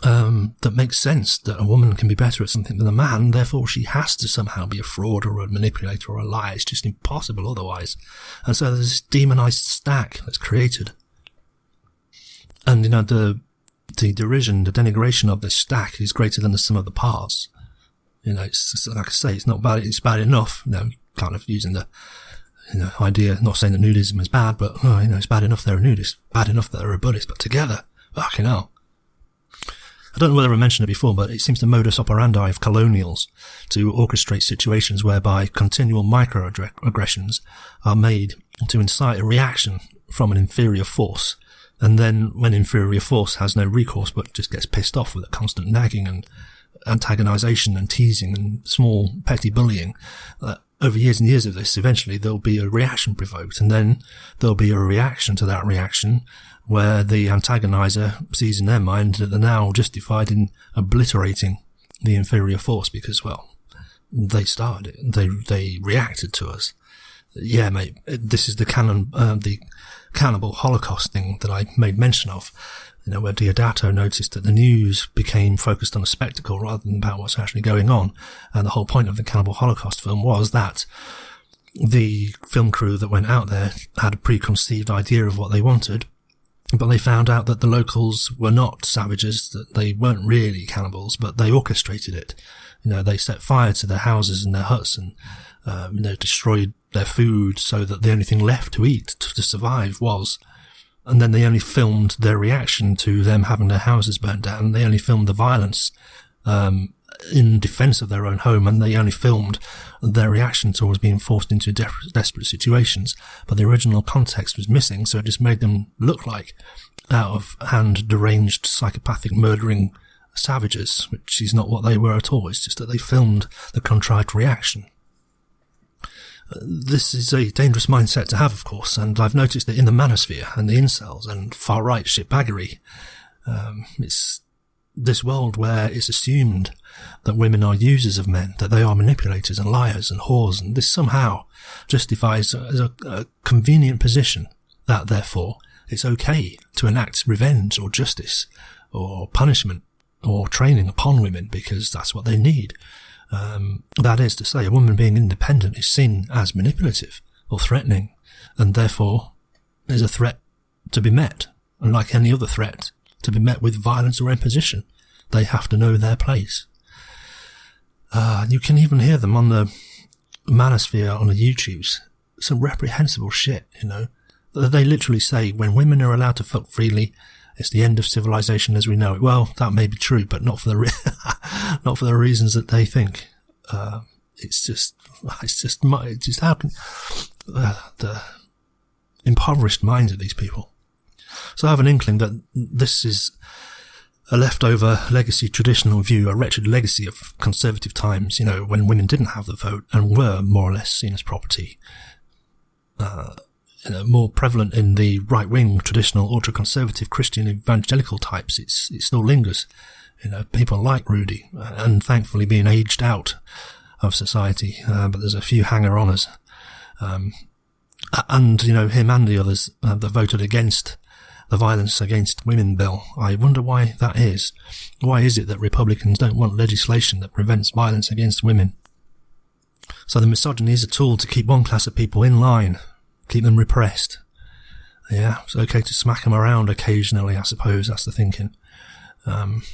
that makes sense that a woman can be better at something than a man, therefore she has to somehow be a fraud or a manipulator or a liar. It's just impossible otherwise. And so there's this demonized stack that's created. And, the derision, the denigration of this stack is greater than the sum of the parts. It's like I say, it's not bad, it's bad enough, kind of using the, idea, not saying that nudism is bad, but, it's bad enough they're a nudist, bad enough that they're a Buddhist, but together, fucking hell. I don't know whether I mentioned it before, but it seems the modus operandi of colonials to orchestrate situations whereby continual microaggressions are made to incite a reaction from an inferior force. And then when inferior force has no recourse but just gets pissed off with a constant nagging and antagonization and teasing and small petty bullying, over years and years of this, eventually there'll be a reaction provoked, and then there'll be a reaction to that reaction where the antagonizer sees in their mind that they're now justified in obliterating the inferior force because, well, they started it. They reacted to us. Yeah, mate, this is the cannibal Holocaust thing that I made mention of, where Diodato noticed that the news became focused on a spectacle rather than about what's actually going on. And the whole point of the Cannibal Holocaust film was that the film crew that went out there had a preconceived idea of what they wanted, but they found out that the locals were not savages, that they weren't really cannibals, but they orchestrated it. They set fire to their houses and their huts and, destroyed their food so that the only thing left to eat, to survive, was. And then they only filmed their reaction to them having their houses burnt down. They only filmed the violence in defense of their own home, and they only filmed their reaction towards being forced into desperate situations. But the original context was missing, so it just made them look like out-of-hand, deranged, psychopathic, murdering savages, which is not what they were at all. It's just that they filmed the contrived reaction. This is a dangerous mindset to have, of course, and I've noticed that in the manosphere and the incels and far-right shitbaggery, it's this world where it's assumed that women are users of men, that they are manipulators and liars and whores, and this somehow justifies as a convenient position that, therefore, it's okay to enact revenge or justice or punishment or training upon women because that's what they need. That is to say, a woman being independent is seen as manipulative or threatening, and therefore is a threat to be met, and like any other threat, to be met with violence or imposition. They have to know their place. You can even hear them on the manosphere on the YouTubes. Some reprehensible shit, They literally say, when women are allowed to fuck freely, it's the end of civilization as we know it. Well, that may be true, but not for the reasons that they think. It's just how can the impoverished minds of these people. So I have an inkling that this is a leftover legacy, traditional view, a wretched legacy of conservative times, when women didn't have the vote and were more or less seen as property. More prevalent in the right-wing, traditional, ultra-conservative Christian evangelical types. It still lingers. People like Rudy, and thankfully being aged out of society, but there's a few hanger-oners. And, him and the others that voted against the Violence Against Women bill. I wonder why that is. Why is it that Republicans don't want legislation that prevents violence against women? So the misogyny is a tool to keep one class of people in line, keep them repressed. Yeah, it's okay to smack them around occasionally, I suppose. That's the thinking. And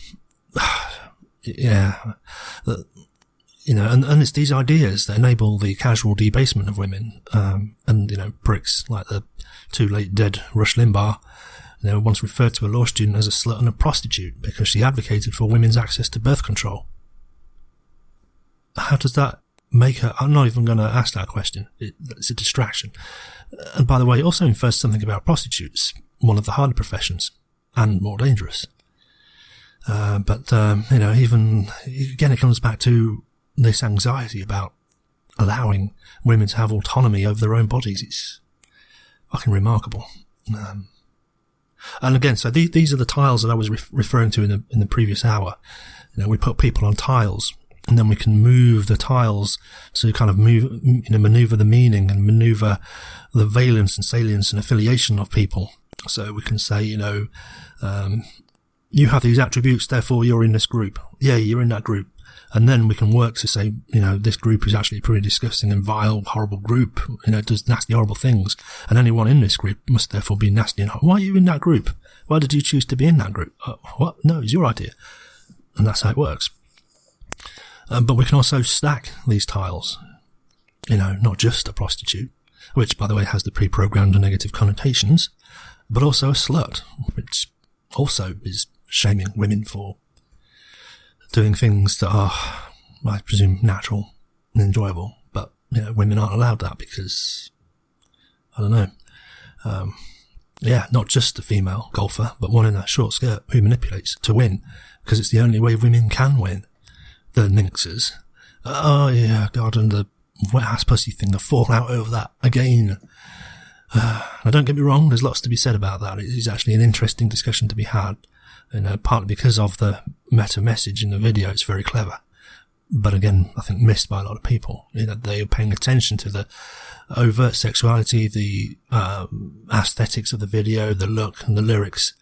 it's these ideas that enable the casual debasement of women, and, pricks like the too late dead Rush Limbaugh, once referred to a law student as a slut and a prostitute because she advocated for women's access to birth control. How does that make her? I'm not even going to ask that question. It's a distraction. And by the way, it also infers something about prostitutes, one of the harder professions, and more dangerous. Even, again, it comes back to this anxiety about allowing women to have autonomy over their own bodies. It's fucking remarkable. And again, so these are the tiles that I was referring to in the previous hour. We put people on tiles, and then we can move the tiles to kind of maneuver the meaning and maneuver the valence and salience and affiliation of people. So we can say, you have these attributes, therefore you're in this group. Yeah, you're in that group. And then we can work to say, this group is actually a pretty disgusting and vile, horrible group. It does nasty, horrible things. And anyone in this group must therefore be nasty and horrible. Why are you in that group? Why did you choose to be in that group? What? No, it's your idea. And that's how it works. But we can also stack these tiles. Not just a prostitute, which, by the way, has the pre-programmed negative connotations, but also a slut, which also is shaming women for doing things that are, I presume, natural and enjoyable. But, women aren't allowed that because, I don't know. Not just a female golfer, but one in a short skirt who manipulates to win, because it's the only way women can win. The Nynxes. Oh, yeah, God, and the wet-ass pussy thing, the fallout over that again. Now, don't get me wrong, there's lots to be said about that. It is actually an interesting discussion to be had. Partly because of the meta message in the video, it's very clever. But again, I think missed by a lot of people. They are paying attention to the overt sexuality, the aesthetics of the video, the look and the lyrics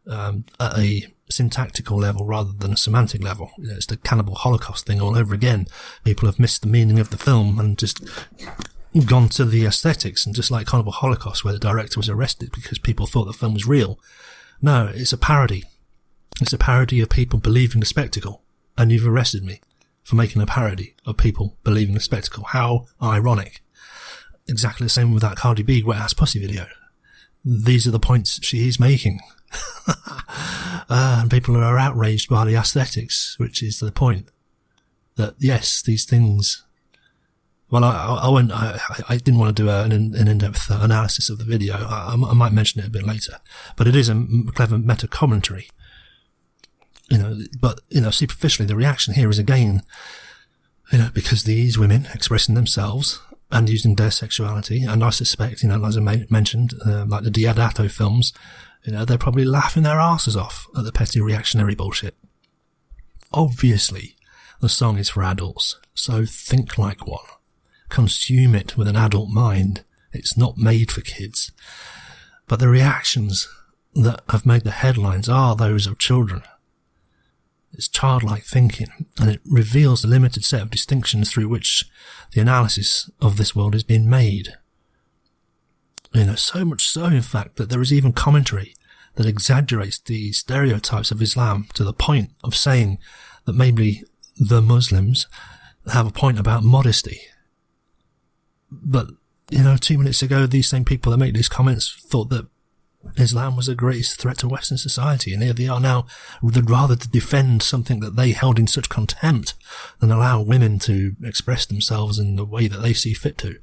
at a syntactical level rather than a semantic level. It's the cannibal holocaust thing all over again. People have missed the meaning of the film and just gone to the aesthetics, and just like Cannibal Holocaust, where the director was arrested because people thought the film was real. No, it's a parody. It's a parody of people believing the spectacle, and you've arrested me for making a parody of people believing the spectacle. How ironic. Exactly the same with that Cardi B wet-ass pussy video. These are the points she is making. And people are outraged by the aesthetics, which is the point. That, yes, these things Well, I didn't want to do an in-depth analysis of the video. I might mention it a bit later, but it is a clever meta-commentary. But superficially, the reaction here is again, because these women expressing themselves and using their sexuality, and I suspect, as I mentioned, like the Diodato films, they're probably laughing their asses off at the petty reactionary bullshit. Obviously, the song is for adults, so think like one. Consume it with an adult mind. It's not made for kids. But the reactions that have made the headlines are those of children. It's childlike thinking, and it reveals the limited set of distinctions through which the analysis of this world is being made. So much so, in fact, that there is even commentary that exaggerates the stereotypes of Islam to the point of saying that maybe the Muslims have a point about modesty. But, 2 minutes ago, these same people that make these comments thought that Islam was the greatest threat to Western society, and here they are now, rather to defend something that they held in such contempt than allow women to express themselves in the way that they see fit to.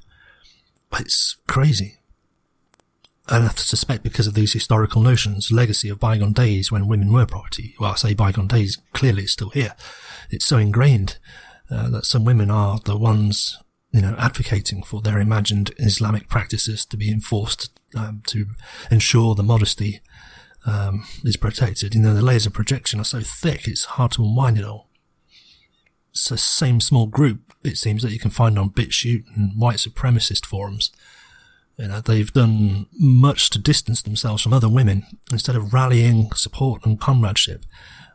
It's crazy. And I suspect because of these historical notions, legacy of bygone days when women were property. Well, I say bygone days, clearly it's still here. It's so ingrained that some women are the ones advocating for their imagined Islamic practices to be enforced to ensure the modesty is protected. The layers of projection are so thick, it's hard to unwind it all. It's the same small group, it seems, that you can find on BitChute and white supremacist forums. They've done much to distance themselves from other women. Instead of rallying support and comradeship,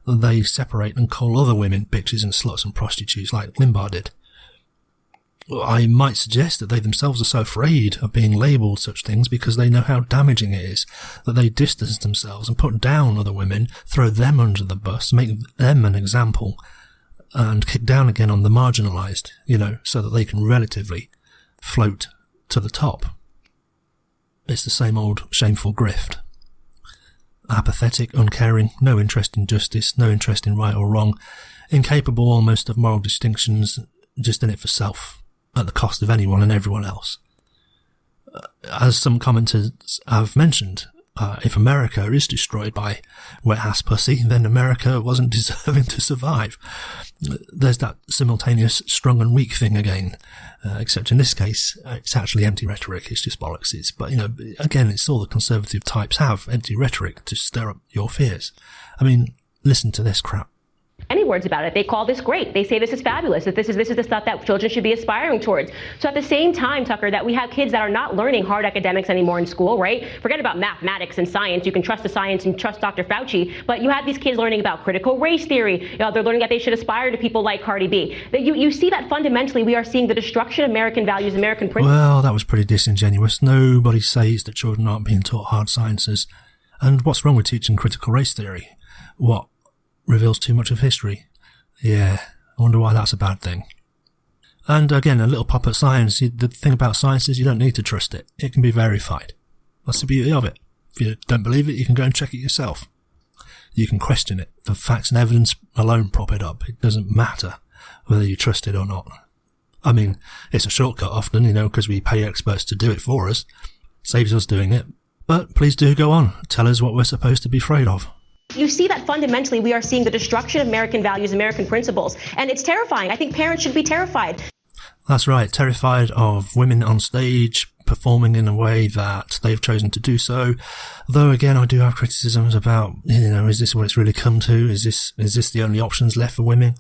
they separate and call other women bitches and sluts and prostitutes like Limbaugh did. I might suggest that they themselves are so afraid of being labelled such things because they know how damaging it is, that they distance themselves and put down other women, throw them under the bus, make them an example, and kick down again on the marginalised, so that they can relatively float to the top. It's the same old shameful grift. Apathetic, uncaring, no interest in justice, no interest in right or wrong, incapable almost of moral distinctions, just in it for self, at the cost of anyone and everyone else. As some commenters have mentioned, if America is destroyed by wet-ass pussy, then America wasn't deserving to survive. There's that simultaneous strong and weak thing again, except in this case, it's actually empty rhetoric, it's just bollocks. But, again, it's all the conservative types have, empty rhetoric to stir up your fears. Listen to this crap. Any words about it. They call this great. They say this is fabulous, that this is the stuff that children should be aspiring towards. So at the same time, Tucker, that we have kids that are not learning hard academics anymore in school, right? Forget about mathematics and science. You can trust the science and trust Dr. Fauci, but you have these kids learning about critical race theory. They're learning that they should aspire to people like Cardi B. That you see that fundamentally we are seeing the destruction of American values, American principles. Well, that was pretty disingenuous. Nobody says that children aren't being taught hard sciences. And what's wrong with teaching critical race theory? What? Reveals too much of history? Yeah, I wonder why that's a bad thing. And again, a little pop at science. The thing about science is you don't need to trust it. It can be verified. That's the beauty of it. If you don't believe it, you can go and check it yourself. You can question it. The facts and evidence alone prop it up. It doesn't matter whether you trust it or not. It's a shortcut often, because we pay experts to do it for us. Saves us doing it. But please do go on. Tell us what we're supposed to be afraid of. You see that fundamentally we are seeing the destruction of American values, American principles, and it's terrifying. I think parents should be terrified. That's right, terrified of women on stage performing in a way that they've chosen to do so. Though again, I do have criticisms about, is this what it's really come to? Is this the only options left for women?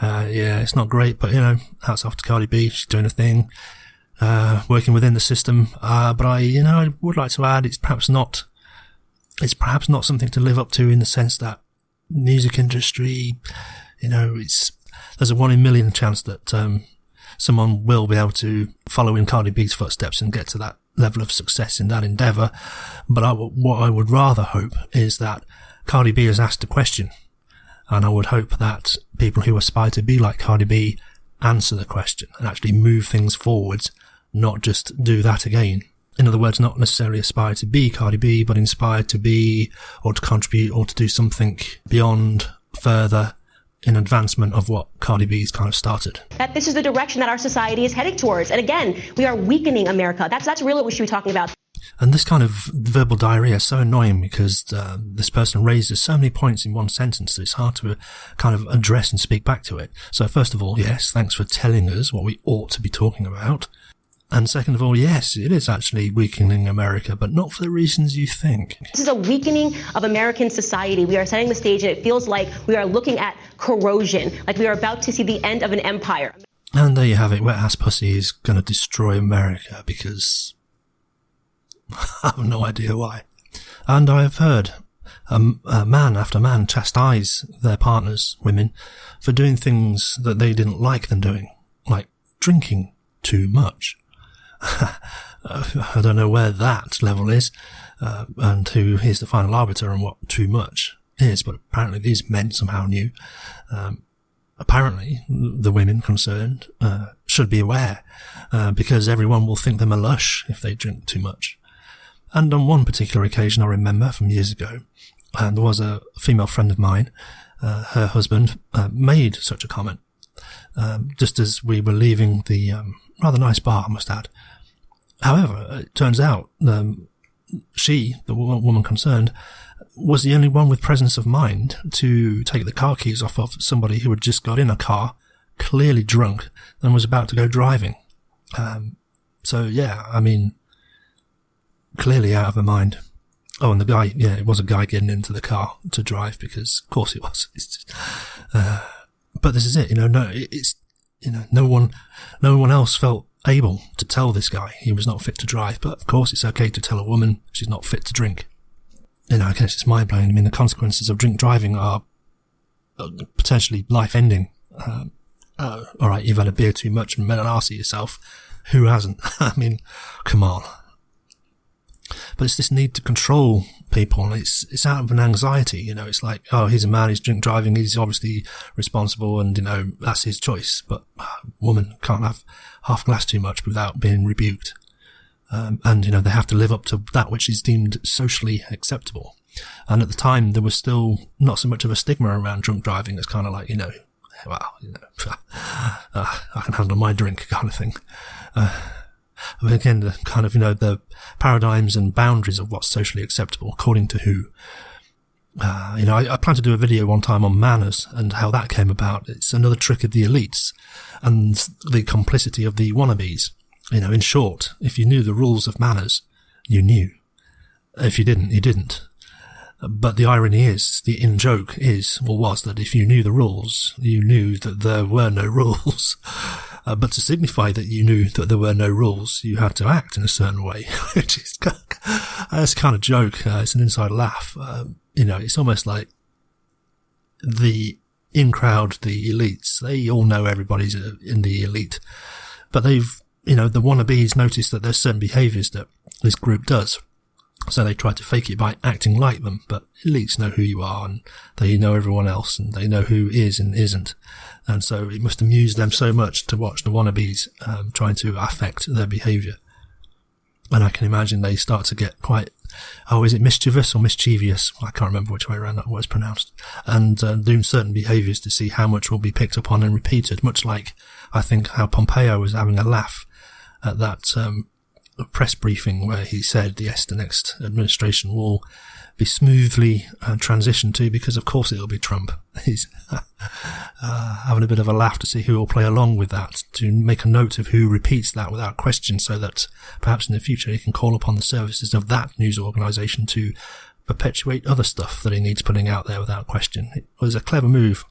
Yeah, it's not great, but hats off to Cardi B. She's doing a thing, working within the system. But I would like to add, it's perhaps not something to live up to in the sense that music industry, there's a 1 in a million chance that someone will be able to follow in Cardi B's footsteps and get to that level of success in that endeavour. But what I would rather hope is that Cardi B is asked a question, and I would hope that people who aspire to be like Cardi B answer the question and actually move things forwards, not just do that again. In other words, not necessarily aspire to be Cardi B, but inspired to be, or to contribute, or to do something beyond, further, in advancement of what Cardi B's kind of started. That this is the direction that our society is heading towards. And again, we are weakening America. That's really what we should be talking about. And this kind of verbal diarrhea is so annoying because this person raises so many points in one sentence that it's hard to kind of address and speak back to it. So first of all, yes, thanks for telling us what we ought to be talking about. And second of all, yes, it is actually weakening America, but not for the reasons you think. This is a weakening of American society. We are setting the stage, and it feels like we are looking at corrosion, like we are about to see the end of an empire. And there you have it. Wet-ass pussy is going to destroy America because I have no idea why. And I have heard man after man chastise their partners, women, for doing things that they didn't like them doing, like drinking too much. I don't know where that level is, and who is the final arbiter on what too much is, but apparently these men somehow knew. Apparently, the women concerned should be aware, because everyone will think them a lush if they drink too much. And on one particular occasion I remember from years ago, there was a female friend of mine, her husband made such a comment, just as we were leaving the rather nice bar, I must add. However, it turns out she, the woman concerned, was the only one with presence of mind to take the car keys off of somebody who had just got in a car, clearly drunk, and was about to go driving. So yeah, I mean, clearly out of her mind. Oh, and the guy, yeah, it was a guy getting into the car to drive because, of course, it was. It's just, but this is it, no one else felt able to tell this guy he was not fit to drive. But of course, it's okay to tell a woman she's not fit to drink. I guess it's mind blowing. I mean, the consequences of drink driving are potentially life ending. All right, you've had a beer too much and made an arse of yourself. Who hasn't? I mean, come on. But it's this need to control people, and it's out of an anxiety, it's like, oh, he's a man, he's drink driving, he's obviously responsible, and, that's his choice. But a woman can't have half a glass too much without being rebuked. And, they have to live up to that which is deemed socially acceptable. And at the time, there was still not so much of a stigma around drunk driving. It's kind of like, I can handle my drink kind of thing. But again, the kind of, the paradigms and boundaries of what's socially acceptable, according to who. I plan to do a video one time on manners and how that came about. It's another trick of the elites and the complicity of the wannabes. In short, if you knew the rules of manners, you knew. If you didn't, you didn't. But the irony is, the in-joke was that if you knew the rules, you knew that there were no rules. But to signify that you knew that there were no rules, you had to act in a certain way, which is that's kind of joke. It's an inside laugh. It's almost like the in-crowd, the elites, they all know everybody's in the elite. But they've, the wannabes notice that there's certain behaviours that this group does. So they try to fake it by acting like them, but elites know who you are, and they know everyone else, and they know who is and isn't. And so it must amuse them so much to watch the wannabes trying to affect their behaviour. And I can imagine they start to get quite, is it mischievous or mischievous? I can't remember which way around that was pronounced. And doing certain behaviours to see how much will be picked up on and repeated, much like I think how Pompeo was having a laugh at that press briefing where he said, yes, the next administration will be smoothly transitioned to, because of course it'll be Trump. He's having a bit of a laugh to see who will play along with that, to make a note of who repeats that without question, so that perhaps in the future he can call upon the services of that news organisation to perpetuate other stuff that he needs putting out there without question. It was a clever move.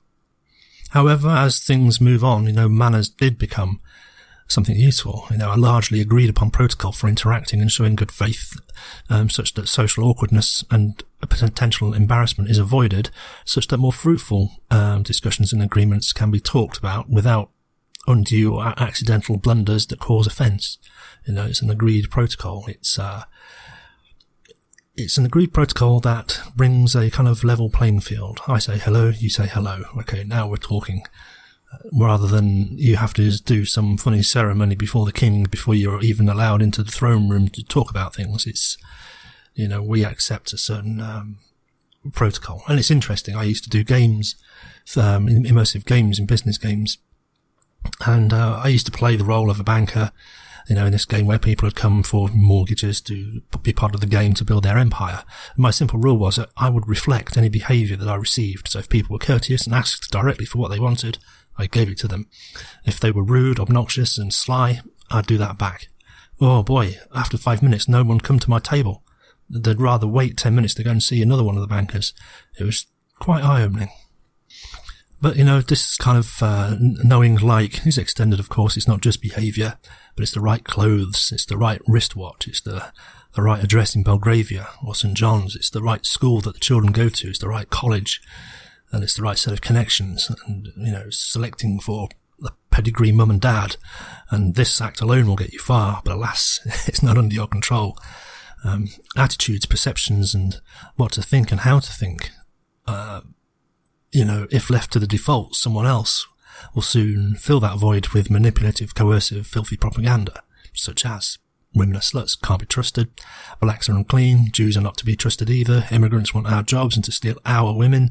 However, as things move on, manners did become something useful, a largely agreed upon protocol for interacting and showing good faith, such that social awkwardness and a potential embarrassment is avoided, such that more fruitful discussions and agreements can be talked about without undue or accidental blunders that cause offence. It's an agreed protocol. It's an agreed protocol that brings a kind of level playing field. I say hello, you say hello. Okay, now we're talking. Rather than you have to do some funny ceremony before the king before you're even allowed into the throne room to talk about things. It's, we accept a certain protocol. And it's interesting. I used to do games, immersive games and business games. And I used to play the role of a banker, in this game where people had come for mortgages to be part of the game to build their empire. And my simple rule was that I would reflect any behaviour that I received. So if people were courteous and asked directly for what they wanted, I gave it to them. If they were rude, obnoxious and sly, I'd do that back. Oh boy, after 5 minutes, no one would come to my table. They'd rather wait 10 minutes to go and see another one of the bankers. It was quite eye-opening. But, this kind of knowing like is extended, of course. It's not just behaviour, but it's the right clothes, it's the right wristwatch, it's the right address in Belgravia or St. John's, it's the right school that the children go to, it's the right college, and it's the right set of connections, and, selecting for the pedigree mum and dad, and this act alone will get you far, but alas, it's not under your control. Attitudes, perceptions, and what to think and how to think, if left to the default, someone else will soon fill that void with manipulative, coercive, filthy propaganda, such as women are sluts, can't be trusted, blacks are unclean, Jews are not to be trusted either, immigrants want our jobs and to steal our women.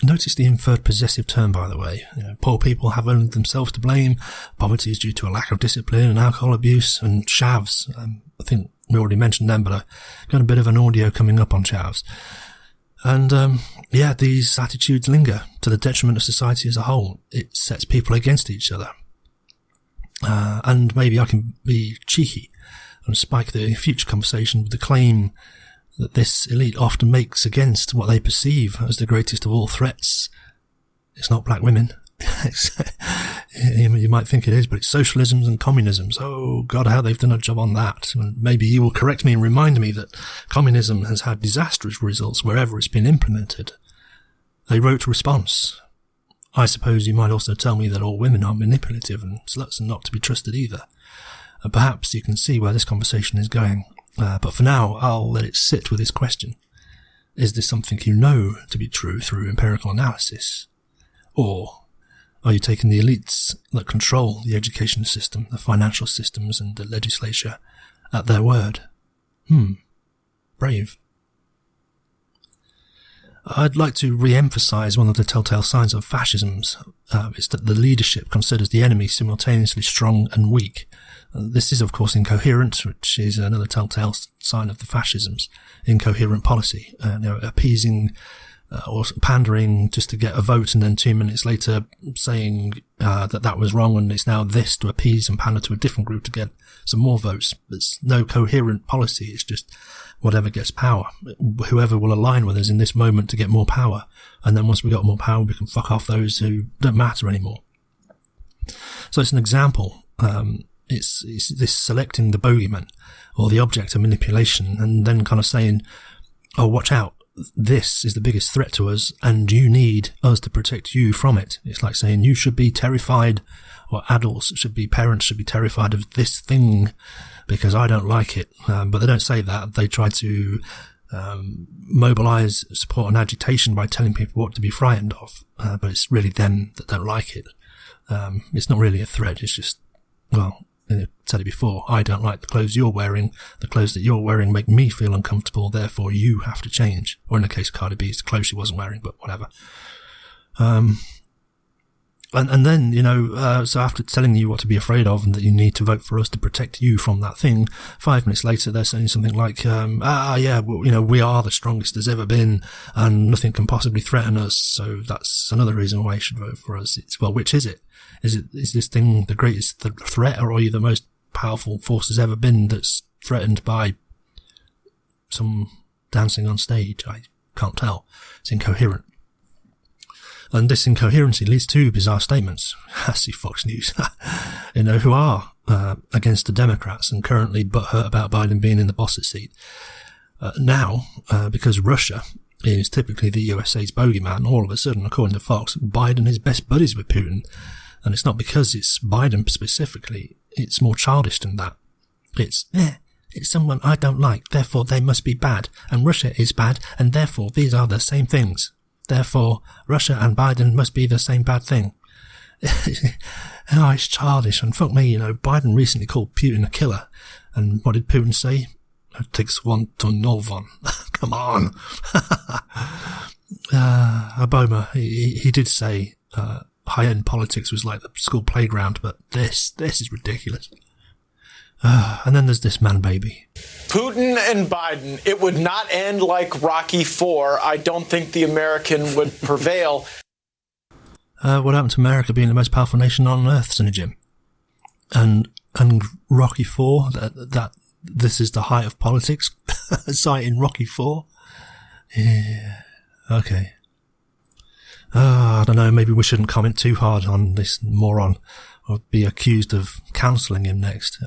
Notice the inferred possessive term, by the way. Poor people have only themselves to blame, poverty is due to a lack of discipline and alcohol abuse, and chavs. I think we already mentioned them, but I've got a bit of an audio coming up on chavs. And, these attitudes linger to the detriment of society as a whole. It sets people against each other. And maybe I can be cheeky and spike the future conversation with the claim that this elite often makes against what they perceive as the greatest of all threats. It's not black women. You might think it is, but it's socialisms and communisms. Oh God, how they've done a job on that. And maybe you will correct me and remind me that communism has had disastrous results wherever it's been implemented. They wrote a response. I suppose you might also tell me that all women are manipulative and sluts and not to be trusted either. And perhaps you can see where this conversation is going. But for now, I'll let it sit with this question. Is this something you know to be true through empirical analysis? Or are you taking the elites that control the education system, the financial systems and the legislature at their word? Brave. I'd like to re-emphasize one of the telltale signs of fascisms. It's that the leadership considers the enemy simultaneously strong and weak. This is, of course, incoherent, which is another telltale sign of the fascisms. Incoherent policy, appeasing or pandering just to get a vote, and then 2 minutes later saying that was wrong and it's now this, to appease and pander to a different group to get some more votes. It's no coherent policy. It's just whatever gets power. Whoever will align with us in this moment to get more power. And then once we got more power, we can fuck off those who don't matter anymore. So it's an example. It's this selecting the bogeyman or the object of manipulation and then kind of saying, oh, watch out. This is the biggest threat to us and you need us to protect you from it. It's like saying you should be terrified, or parents should be terrified of this thing because I don't like it. But they don't say that. They try to mobilize support and agitation by telling people what to be frightened of. But it's really them that don't like it. It's not really a threat. It's just, well, I said it before, I don't like the clothes you're wearing. The clothes that you're wearing make me feel uncomfortable, therefore you have to change. Or in the case of Cardi B, it's the clothes she wasn't wearing, but whatever. And then, so after telling you what to be afraid of and that you need to vote for us to protect you from that thing, 5 minutes later they're saying something like, we are the strongest there's ever been and nothing can possibly threaten us, so that's another reason why you should vote for us. It's, well, which is it? Is this thing the greatest threat, or are you the most powerful force there's ever been that's threatened by some dancing on stage? I can't tell. It's incoherent. And this incoherency leads to bizarre statements. I see Fox News, who are against the Democrats and currently butthurt about Biden being in the boss's seat. Now, because Russia is typically the USA's bogeyman, all of a sudden, according to Fox, Biden is best buddies with Putin. And it's not because it's Biden specifically. It's more childish than that. It's someone I don't like, therefore they must be bad. And Russia is bad, and therefore these are the same things. Therefore, Russia and Biden must be the same bad thing. It's childish. And fuck me, Biden recently called Putin a killer. And what did Putin say? It takes one to know one. Come on. Obama, he did say high-end politics was like the school playground, but this is ridiculous. And then there's this man baby. Putin and Biden, it would not end like Rocky IV. I don't think the American would prevail. What happened to America being the most powerful nation on earth, Sir Jim? And Rocky IV, that this is the height of politics, citing Rocky IV? Yeah, okay. I don't know, maybe we shouldn't comment too hard on this moron, or be accused of cancelling him next.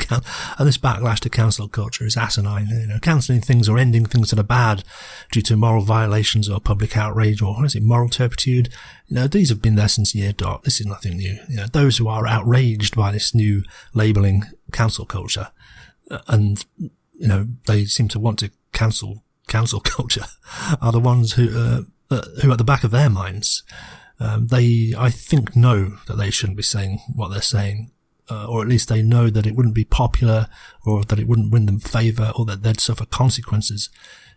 And this backlash to cancel culture is asinine. Cancelling things or ending things that are bad due to moral violations or public outrage or, moral turpitude. These have been there since year dot. This is nothing new. Those who are outraged by this new labelling cancel culture, and, they seem to want to cancel culture, are the ones who at the back of their minds, they, I think, know that they shouldn't be saying what they're saying, or at least they know that it wouldn't be popular, or that it wouldn't win them favour, or that they'd suffer consequences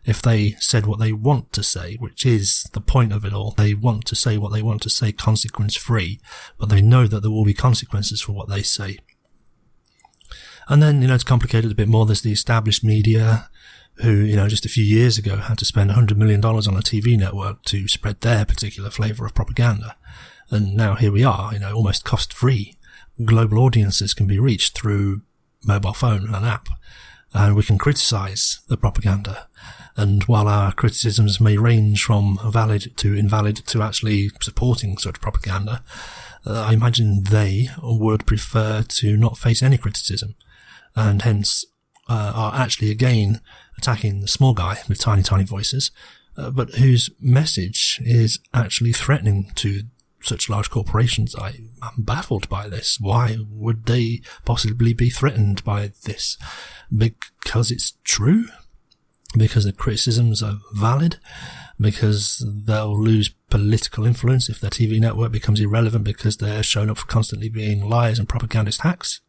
if they said what they want to say, which is the point of it all. They want to say what they want to say consequence-free, but they know that there will be consequences for what they say. And then, to complicate it a bit more, there's the established media, who, just a few years ago had to spend $100 million on a TV network to spread their particular flavour of propaganda. And now here we are, almost cost-free. Global audiences can be reached through mobile phone and app, and we can criticise the propaganda. And while our criticisms may range from valid to invalid to actually supporting such propaganda, I imagine they would prefer to not face any criticism, and hence are actually again attacking the small guy with tiny, tiny voices, but whose message is actually threatening to such large corporations. I'm baffled by this. Why would they possibly be threatened by this? Because it's true? Because the criticisms are valid? Because they'll lose political influence if their TV network becomes irrelevant because they're shown up for constantly being liars and propagandist hacks?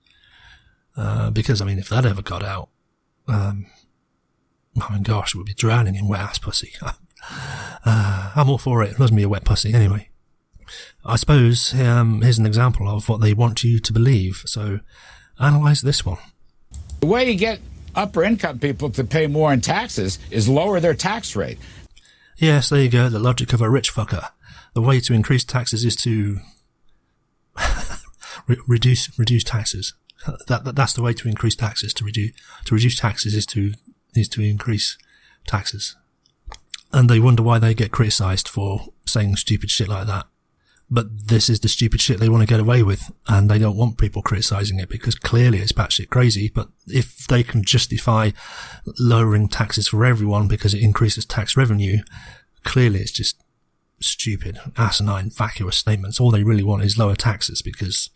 Because, if that ever got out, gosh, we'd be drowning in wet-ass pussy. I'm all for it. Loves me a wet pussy, anyway. I suppose here's an example of what they want you to believe. So, analyse this one. The way you get upper income people to pay more in taxes is lower their tax rate. Yes, there you go, the logic of a rich fucker. The way to increase taxes is to reduce taxes. That's the way to increase taxes. To reduce taxes is to increase taxes. And they wonder why they get criticised for saying stupid shit like that. But this is the stupid shit they want to get away with, and they don't want people criticising it because clearly it's batshit crazy. But if they can justify lowering taxes for everyone because it increases tax revenue, clearly it's just stupid, asinine, vacuous statements. All they really want is lower taxes because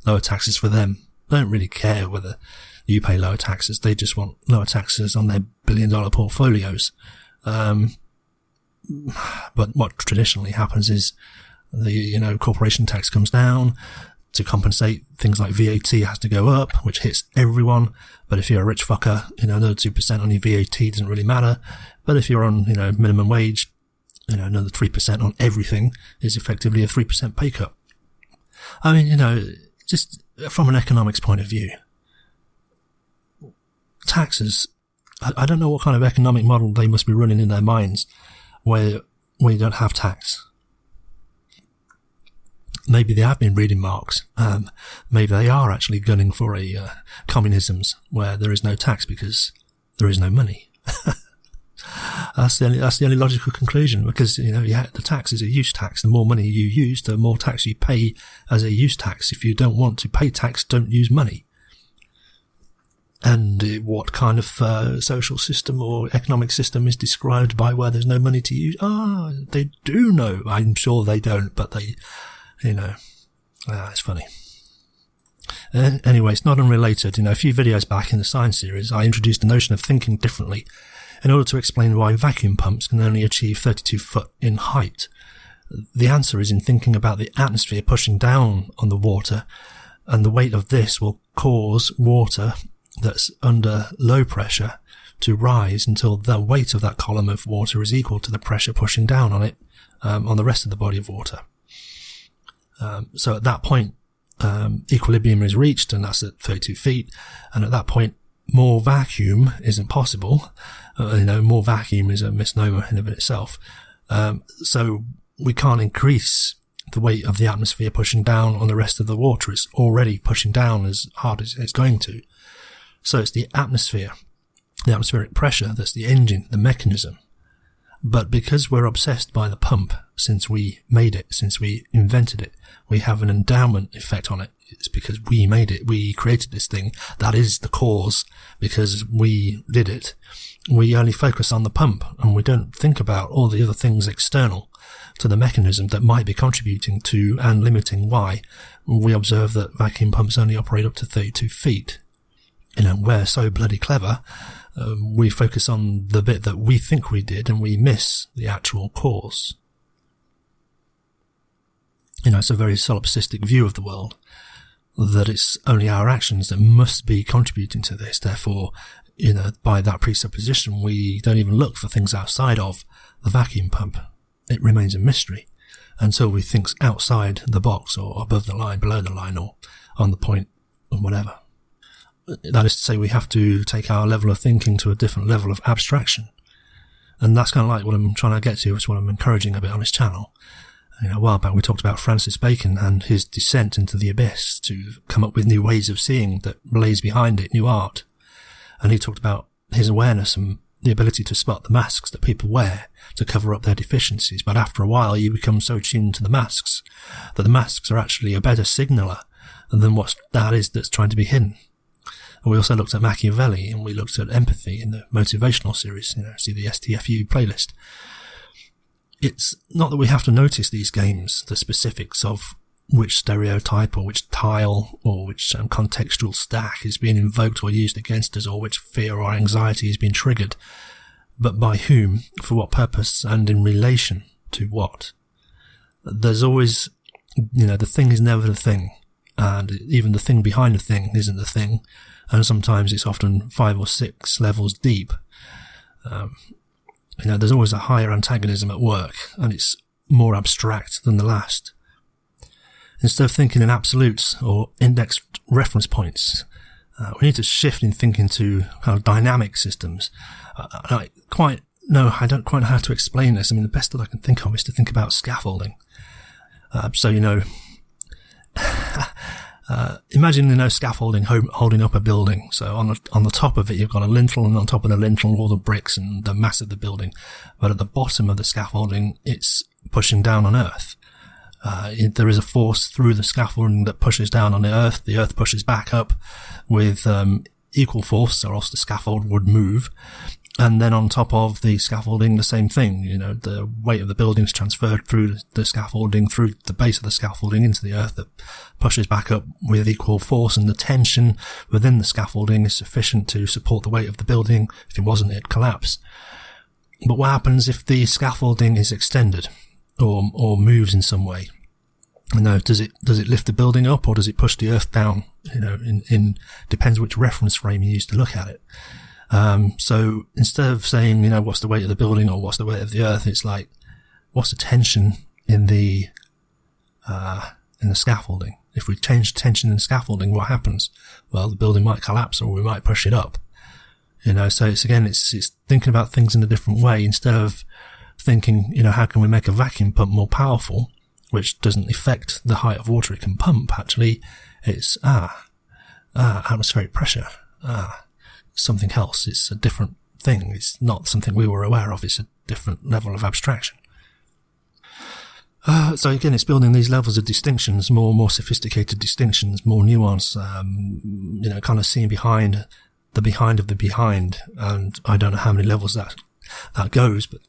lower taxes for them. They don't really care whether you pay lower taxes. They just want lower taxes on their billion-dollar portfolios. But what traditionally happens is the, corporation tax comes down. To compensate, things like VAT has to go up, which hits everyone. But if you're a rich fucker, another 2% on your VAT doesn't really matter. But if you're on, minimum wage, another 3% on everything is effectively a 3% pay cut. Just from an economics point of view, taxes, I don't know what kind of economic model they must be running in their minds where you don't have tax. Maybe they have been reading Marx. Maybe they are actually gunning for a communisms where there is no tax because there is no money. That's the only logical conclusion, because the tax is a use tax. The more money you use, the more tax you pay as a use tax. If you don't want to pay tax, don't use money. And what kind of social system or economic system is described by where there's no money to use? They do know. I'm sure they don't, but they, it's funny. Anyway, it's not unrelated. A few videos back in the science series, I introduced the notion of thinking differently in order to explain why vacuum pumps can only achieve 32 foot in height. The answer is in thinking about the atmosphere pushing down on the water, and the weight of this will cause water that's under low pressure to rise until the weight of that column of water is equal to the pressure pushing down on it, on the rest of the body of water. So at that point, equilibrium is reached, and that's at 32 feet. And at that point, more vacuum isn't possible. More vacuum is a misnomer in and of itself. So we can't increase the weight of the atmosphere pushing down on the rest of the water. It's already pushing down as hard as it's going to. So it's the atmosphere, the atmospheric pressure, that's the engine, the mechanism. But because we're obsessed by the pump, since we made it, since we invented it, we have an endowment effect on it. It's because we made it, we created this thing. That is the cause, because we did it. We only focus on the pump, and we don't think about all the other things external to the mechanism that might be contributing to and limiting why we observe that vacuum pumps only operate up to 32 feet. We're so bloody clever. We focus on the bit that we think we did, and we miss the actual cause. It's a very solipsistic view of the world, that it's only our actions that must be contributing to this. Therefore, by that presupposition, we don't even look for things outside of the vacuum pump. It remains a mystery until we think outside the box, or above the line, below the line, or on the point, or whatever. That is to say, we have to take our level of thinking to a different level of abstraction. And that's kind of like what I'm trying to get to. It's what I'm encouraging a bit on this channel. A while back we talked about Francis Bacon and his descent into the abyss to come up with new ways of seeing that lays behind it, new art. And he talked about his awareness and the ability to spot the masks that people wear to cover up their deficiencies. But after a while, you become so tuned to the masks that the masks are actually a better signaler than what that is that's trying to be hidden. And we also looked at Machiavelli, and we looked at empathy in the motivational series, see the STFU playlist. It's not that we have to notice these games, the specifics of which stereotype or which tile or which contextual stack is being invoked or used against us, or which fear or anxiety is being triggered, but by whom, for what purpose, and in relation to what. There's always, the thing is never the thing, and even the thing behind the thing isn't the thing, and sometimes it's often 5 or 6 levels deep. There's always a higher antagonism at work, and it's more abstract than the last. Instead of thinking in absolutes or indexed reference points, we need to shift in thinking to kind of dynamic systems. I don't quite know how to explain this. The best that I can think of is to think about scaffolding. Imagine, scaffolding holding up a building. So on the top of it, you've got a lintel, and on top of the lintel, all the bricks and the mass of the building. But at the bottom of the scaffolding, it's pushing down on earth. There is a force through the scaffolding that pushes down on the earth pushes back up with equal force, or else the scaffold would move. And then on top of the scaffolding, the same thing, the weight of the building is transferred through the scaffolding, through the base of the scaffolding into the earth that pushes back up with equal force, and the tension within the scaffolding is sufficient to support the weight of the building. If it wasn't, it'd collapse. But what happens if the scaffolding is extended or moves in some way? Does it lift the building up, or does it push the earth down? In depends which reference frame you use to look at it. So instead of saying, what's the weight of the building or what's the weight of the earth, it's like, what's the tension in the scaffolding? If we change tension in scaffolding, what happens? Well, the building might collapse, or we might push it up. So it's thinking about things in a different way. Instead of thinking, how can we make a vacuum pump more powerful, which doesn't affect the height of water it can pump. Actually, it's, atmospheric pressure. Something else. It's a different thing. It's not something we were aware of. It's a different level of abstraction. So again, it's building these levels of distinctions, more sophisticated distinctions, more nuance, kind of seeing behind the behind of the behind. And I don't know how many levels that goes, but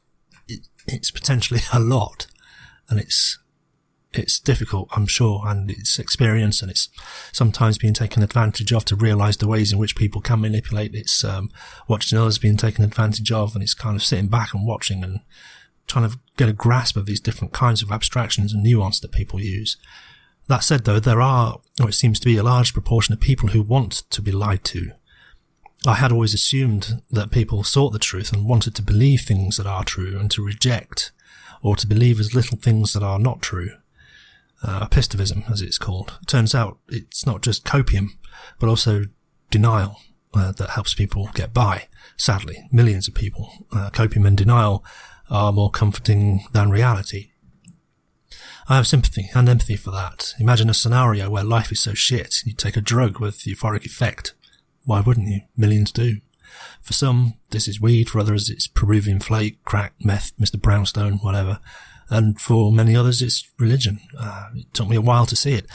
it's potentially a lot. And it's difficult, I'm sure, and it's experience, and it's sometimes being taken advantage of to realise the ways in which people can manipulate. It's watching others being taken advantage of, and it's kind of sitting back and watching and trying to get a grasp of these different kinds of abstractions and nuance that people use. That said, though, there are, or it seems to be, a large proportion of people who want to be lied to. I had always assumed that people sought the truth and wanted to believe things that are true and to reject or to believe as little things that are not true. Epistemicism, as it's called. It turns out it's not just copium, but also denial that helps people get by. Sadly, millions of people. Copium and denial are more comforting than reality. I have sympathy and empathy for that. Imagine a scenario where life is so shit, you take a drug with euphoric effect. Why wouldn't you? Millions do. For some, this is weed. For others, it's Peruvian flake, crack, meth, Mr. Brownstone, whatever. And for many others, it's religion. It took me a while to see it.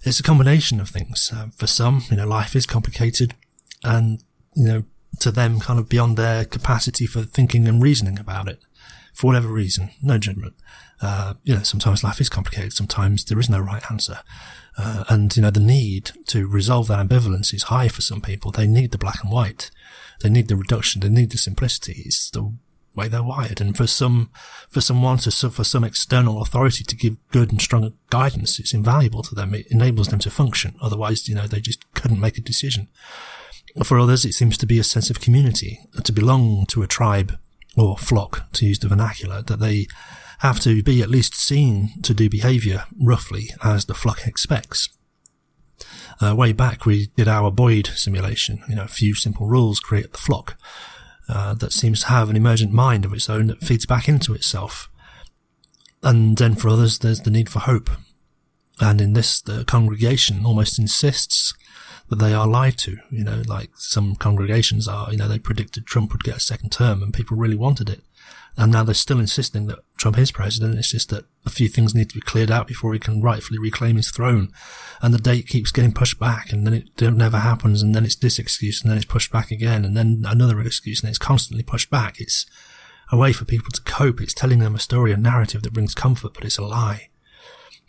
It's a combination of things. For some, life is complicated and, to them kind of beyond their capacity for thinking and reasoning about it. For whatever reason, no judgment. Sometimes life is complicated. Sometimes there is no right answer. And the need to resolve that ambivalence is high for some people. They need the black and white. They need the reduction. They need the simplicity. It's the way they're wired. And for some external authority to give good and strong guidance, it's invaluable to them. It enables them to function. Otherwise, they just couldn't make a decision. For others, it seems to be a sense of community, to belong to a tribe or flock, to use the vernacular, that they have to be at least seen to do behaviour roughly as the flock expects. Way back, we did our Boyd simulation. A few simple rules create the flock that seems to have an emergent mind of its own that feeds back into itself. And then for others, there's the need for hope. And in this, the congregation almost insists that they are lied to. Like some congregations are, they predicted Trump would get a second term and people really wanted it. And now they're still insisting that Trump is president. It's just that a few things need to be cleared out before he can rightfully reclaim his throne. And the date keeps getting pushed back, and then it never happens, and then it's this excuse, and then it's pushed back again, and then another excuse, and it's constantly pushed back. It's a way for people to cope. It's telling them a story, a narrative that brings comfort, but it's a lie.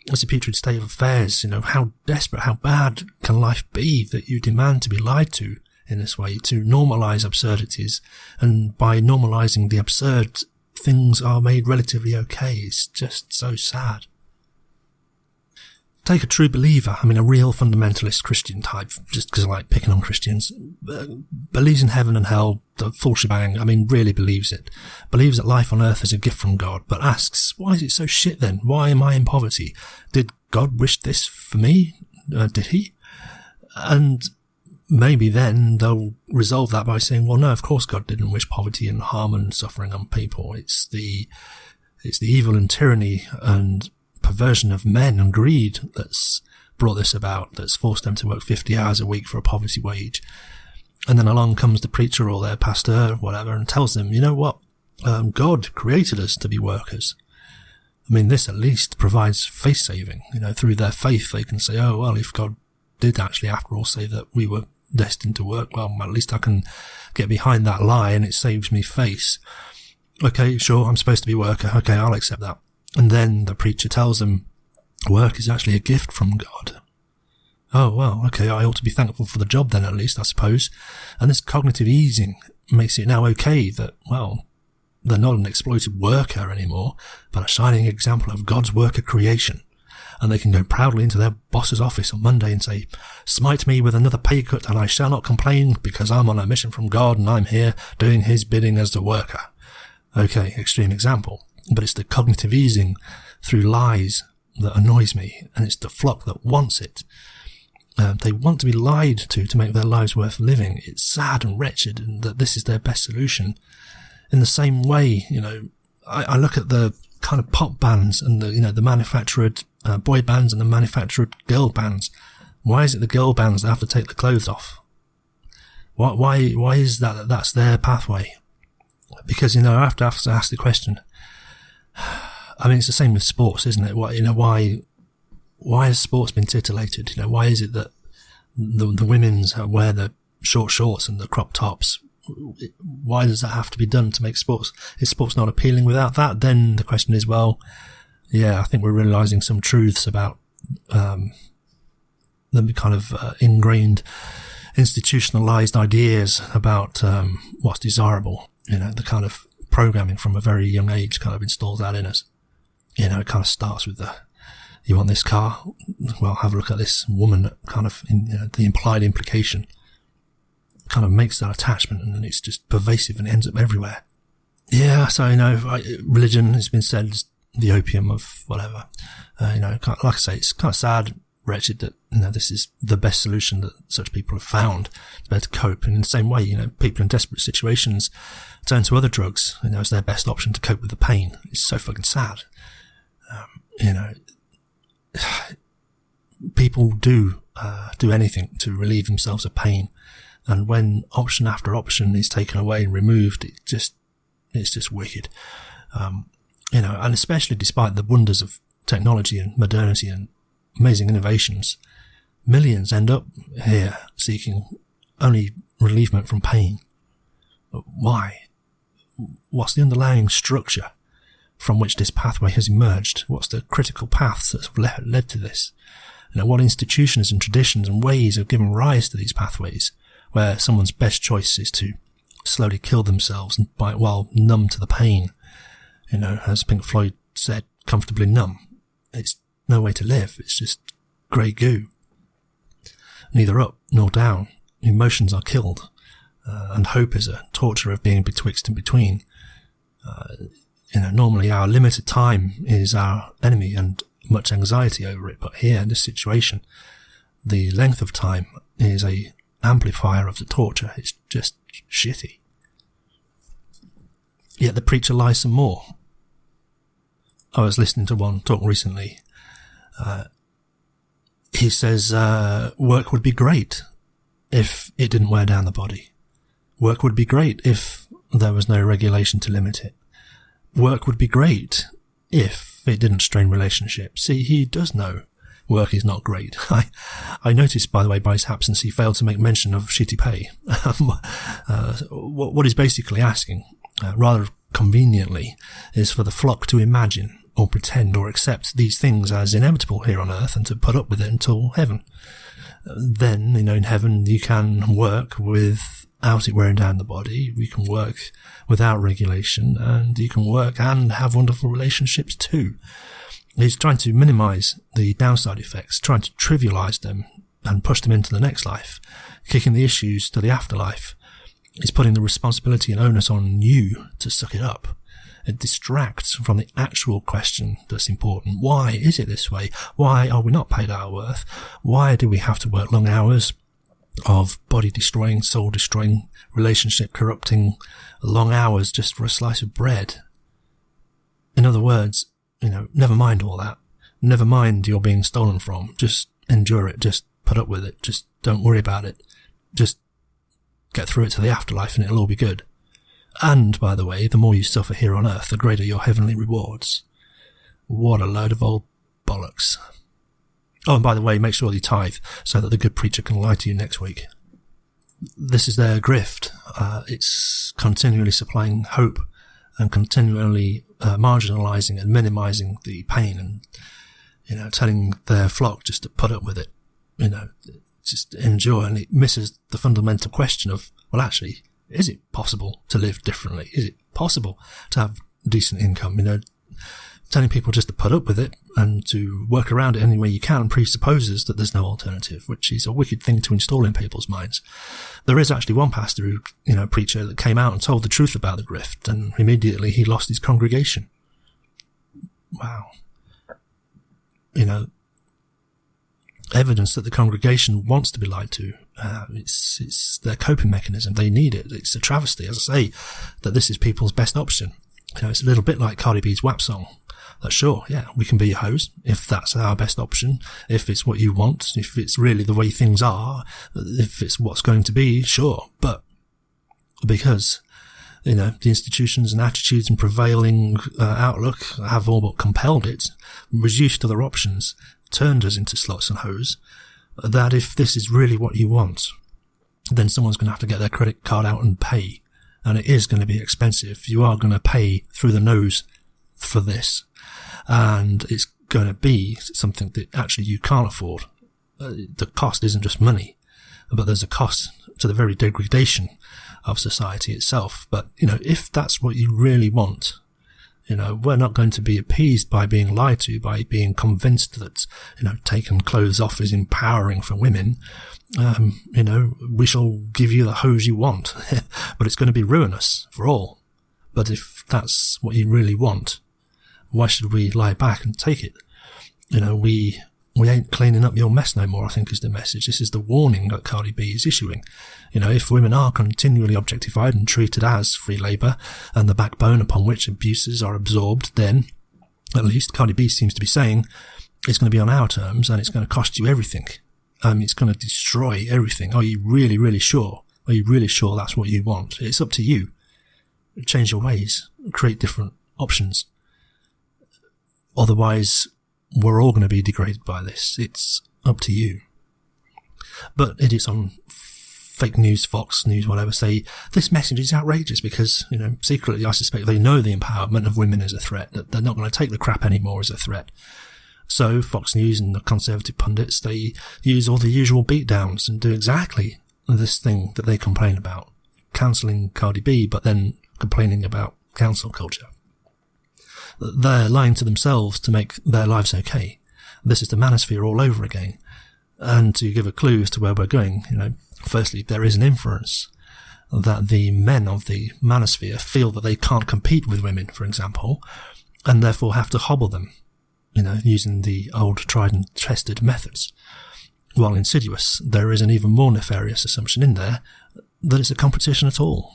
It's a putrid state of affairs. How desperate, how bad can life be that you demand to be lied to in this way, to normalise absurdities, and by normalising the absurd, things are made relatively okay. It's just so sad. Take a true believer, a real fundamentalist Christian type, just because I like picking on Christians, believes in heaven and hell, the full shebang, really believes it. Believes that life on earth is a gift from God, but asks, why is it so shit then? Why am I in poverty? Did God wish this for me? Did he? And maybe then they'll resolve that by saying, well, no, of course God didn't wish poverty and harm and suffering on people. It's the evil and tyranny and perversion of men and greed that's brought this about, that's forced them to work 50 hours a week for a poverty wage. And then along comes the preacher or their pastor, whatever, and tells them, you know what? God created us to be workers. This at least provides face saving. Through their faith, they can say, oh, well, if God did actually, after all, say that we were destined to work, well, at least I can get behind that lie and it saves me face. Okay, sure, I'm supposed to be a worker. Okay, I'll accept that. And then the preacher tells them work is actually a gift from God. Oh, well, okay, I ought to be thankful for the job then, at least, I suppose. And this cognitive easing makes it now okay that, well, they're not an exploited worker anymore, but a shining example of God's work of creation. And they can go proudly into their boss's office on Monday and say, smite me with another pay cut and I shall not complain because I'm on a mission from God and I'm here doing his bidding as the worker. Okay, extreme example. But it's the cognitive easing through lies that annoys me, and it's the flock that wants it. They want to be lied to make their lives worth living. It's sad and wretched, and that this is their best solution. In the same way, I look at the kind of pop bands and the manufactured boy bands and the manufactured girl bands. Why is it the girl bands that have to take the clothes off? Why is that that's their pathway? Because, I have to ask the question. It's the same with sports, isn't it? Why has sports been titillated? Why is it that the women's wear the short shorts and the crop tops? Why does that have to be done to make sports? Is sports not appealing without that? Then the question is, well, yeah, I think we're realising some truths about the kind of ingrained, institutionalised ideas about what's desirable. The kind of programming from a very young age kind of installs that in us. It kind of starts with you want this car? Well, have a look at this woman, kind of, the implied implication. kind of makes that attachment, and it's just pervasive and ends up everywhere. Yeah, so, religion has been said is the opium of whatever. Like I say, it's kind of sad, wretched that, this is the best solution that such people have found to be able to cope. And in the same way, people in desperate situations turn to other drugs, as their best option to cope with the pain. It's so fucking sad. People do anything to relieve themselves of pain. And when option after option is taken away and removed, it's just wicked. And especially despite the wonders of technology and modernity and amazing innovations, millions end up here seeking only relievement from pain. Why? What's the underlying structure from which this pathway has emerged? What's the critical paths that have led to this? What institutions and traditions and ways have given rise to these pathways, where someone's best choice is to slowly kill themselves while numb to the pain? As Pink Floyd said, comfortably numb. It's no way to live. It's just grey goo. Neither up nor down. Emotions are killed. And hope is a torture of being betwixt and between. Normally our limited time is our enemy and much anxiety over it. But here in this situation, the length of time is a amplifier of the torture. It's just shitty. Yet the preacher lies some more. I was listening to one talk recently. He says, work would be great if it didn't wear down the body. Work would be great if there was no regulation to limit it. Work would be great if it didn't strain relationships. See, he does know work is not great. I noticed, by the way, by his absence, he failed to make mention of shitty pay. What he's basically asking, rather conveniently, is for the flock to imagine or pretend or accept these things as inevitable here on earth and to put up with it until heaven. Then, in heaven, you can work without it wearing down the body. We can work without regulation, and you can work and have wonderful relationships too. He's trying to minimize the downside effects, trying to trivialize them and push them into the next life, kicking the issues to the afterlife. He's putting the responsibility and onus on you to suck it up. It distracts from the actual question that's important. Why is it this way? Why are we not paid our worth? Why do we have to work long hours of body-destroying, soul-destroying, relationship-corrupting long hours just for a slice of bread? In other words, never mind all that. Never mind you're being stolen from. Just endure it. Just put up with it. Just don't worry about it. Just get through it to the afterlife and it'll all be good. And, by the way, the more you suffer here on earth, the greater your heavenly rewards. What a load of old bollocks. Oh, and by the way, make sure you tithe so that the good preacher can lie to you next week. This is their grift. It's continually supplying hope and continually marginalizing and minimizing the pain and, telling their flock just to put up with it, just enjoy. And it misses the fundamental question of, well, actually, is it possible to live differently? Is it possible to have decent income? Telling people just to put up with it and to work around it any way you can presupposes that there's no alternative, which is a wicked thing to install in people's minds. There is actually one pastor who, preacher that came out and told the truth about the grift, and immediately he lost his congregation. Wow. Evidence that the congregation wants to be lied to. It's their coping mechanism. They need it. It's a travesty, as I say, that this is people's best option. It's a little bit like Cardi B's WAP song. That sure, yeah, we can be your hoes if that's our best option, if it's what you want, if it's really the way things are, if it's what's going to be, sure. But because, the institutions and attitudes and prevailing outlook have all but compelled it, reduced other options, turned us into sluts and hoes, that if this is really what you want, then someone's going to have to get their credit card out and pay. And it is going to be expensive. You are going to pay through the nose for this. And it's going to be something that actually you can't afford. The cost isn't just money, but there's a cost to the very degradation of society itself. But, if that's what you really want, We're not going to be appeased by being lied to, by being convinced that, taking clothes off is empowering for women. We shall give you the hose you want, but it's going to be ruinous for all. But if that's what you really want, why should we lie back and take it? We ain't cleaning up your mess no more, I think is the message. This is the warning that Cardi B is issuing. If women are continually objectified and treated as free labour and the backbone upon which abuses are absorbed, then, at least Cardi B seems to be saying, it's going to be on our terms and it's going to cost you everything. It's going to destroy everything. Are you really, really sure? Are you really sure that's what you want? It's up to you. Change your ways. Create different options. Otherwise, we're all going to be degraded by this. It's up to you. But idiots on fake news, Fox News, whatever, say this message is outrageous because, secretly I suspect they know the empowerment of women is a threat, that they're not going to take the crap anymore as a threat. So Fox News and the conservative pundits, they use all the usual beatdowns and do exactly this thing that they complain about. Cancelling Cardi B, but then complaining about cancel culture. They're lying to themselves to make their lives okay. This is the manosphere all over again. And to give a clue as to where we're going, firstly, there is an inference that the men of the manosphere feel that they can't compete with women, for example, and therefore have to hobble them, using the old tried and tested methods. While insidious, there is an even more nefarious assumption in there that it's a competition at all.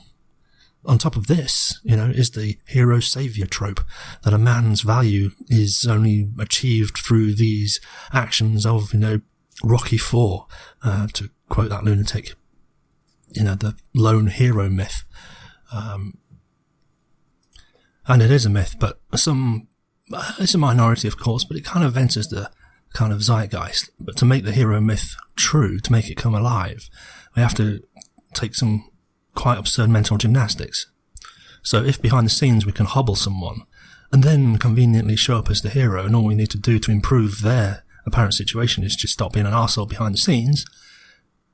On top of this, is the hero-saviour trope that a man's value is only achieved through these actions of, Rocky IV, to quote that lunatic, the lone hero myth. And it is a myth, but it's a minority, of course, but it kind of enters the kind of zeitgeist. But to make the hero myth true, to make it come alive, we have to take some quite absurd mental gymnastics. So if behind the scenes we can hobble someone and then conveniently show up as the hero, and all we need to do to improve their apparent situation is just stop being an arsehole behind the scenes,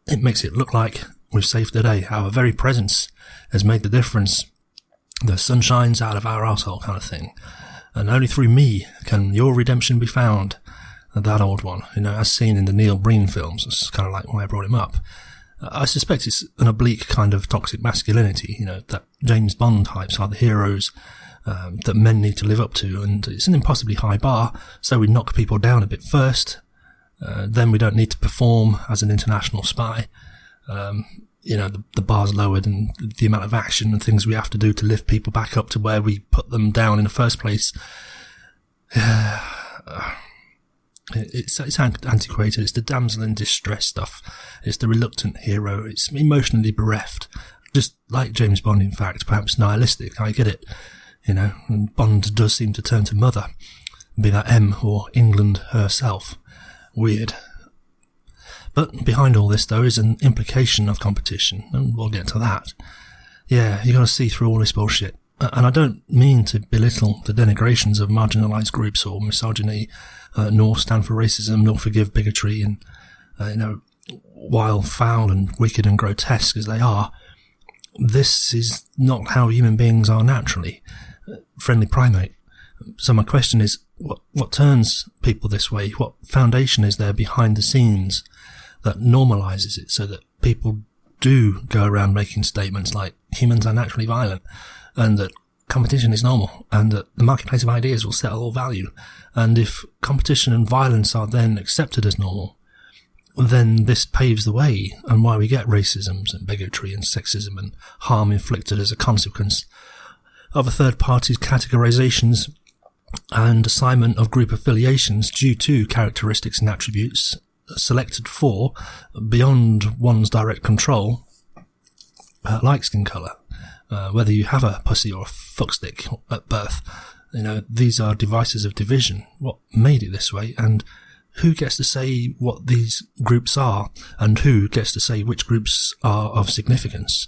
it makes it look like we've saved the day. Our very presence has made the difference. The sun shines out of our arsehole kind of thing. And only through me can your redemption be found. That old one, as seen in the Neil Breen films. That's kind of like why I brought him up. I suspect it's an oblique kind of toxic masculinity, that James Bond types are the heroes that men need to live up to, and it's an impossibly high bar, so we knock people down a bit first, then we don't need to perform as an international spy. The bar's lowered, and the amount of action and things we have to do to lift people back up to where we put them down in the first place. It's antiquated. It's the damsel in distress stuff. It's the reluctant hero. It's emotionally bereft. Just like James Bond, in fact, perhaps nihilistic. I get it. And Bond does seem to turn to mother. Be that M or England herself. Weird. But behind all this, though, is an implication of competition, and we'll get to that. Yeah, you got to see through all this bullshit. And I don't mean to belittle the denigrations of marginalised groups or misogyny, nor stand for racism, nor forgive bigotry, and, while foul and wicked and grotesque as they are, this is not how human beings are naturally. Friendly primate. So my question is, what turns people this way? What foundation is there behind the scenes that normalises it so that people do go around making statements like humans are naturally violent, and that competition is normal, and that the marketplace of ideas will settle all value? And if competition and violence are then accepted as normal, then this paves the way, and why we get racisms and bigotry and sexism and harm inflicted as a consequence of a third party's categorizations and assignment of group affiliations due to characteristics and attributes selected for beyond one's direct control, like skin colour. Whether you have a pussy or a fuckstick at birth, these are devices of division. What made it this way, and who gets to say what these groups are, and who gets to say which groups are of significance?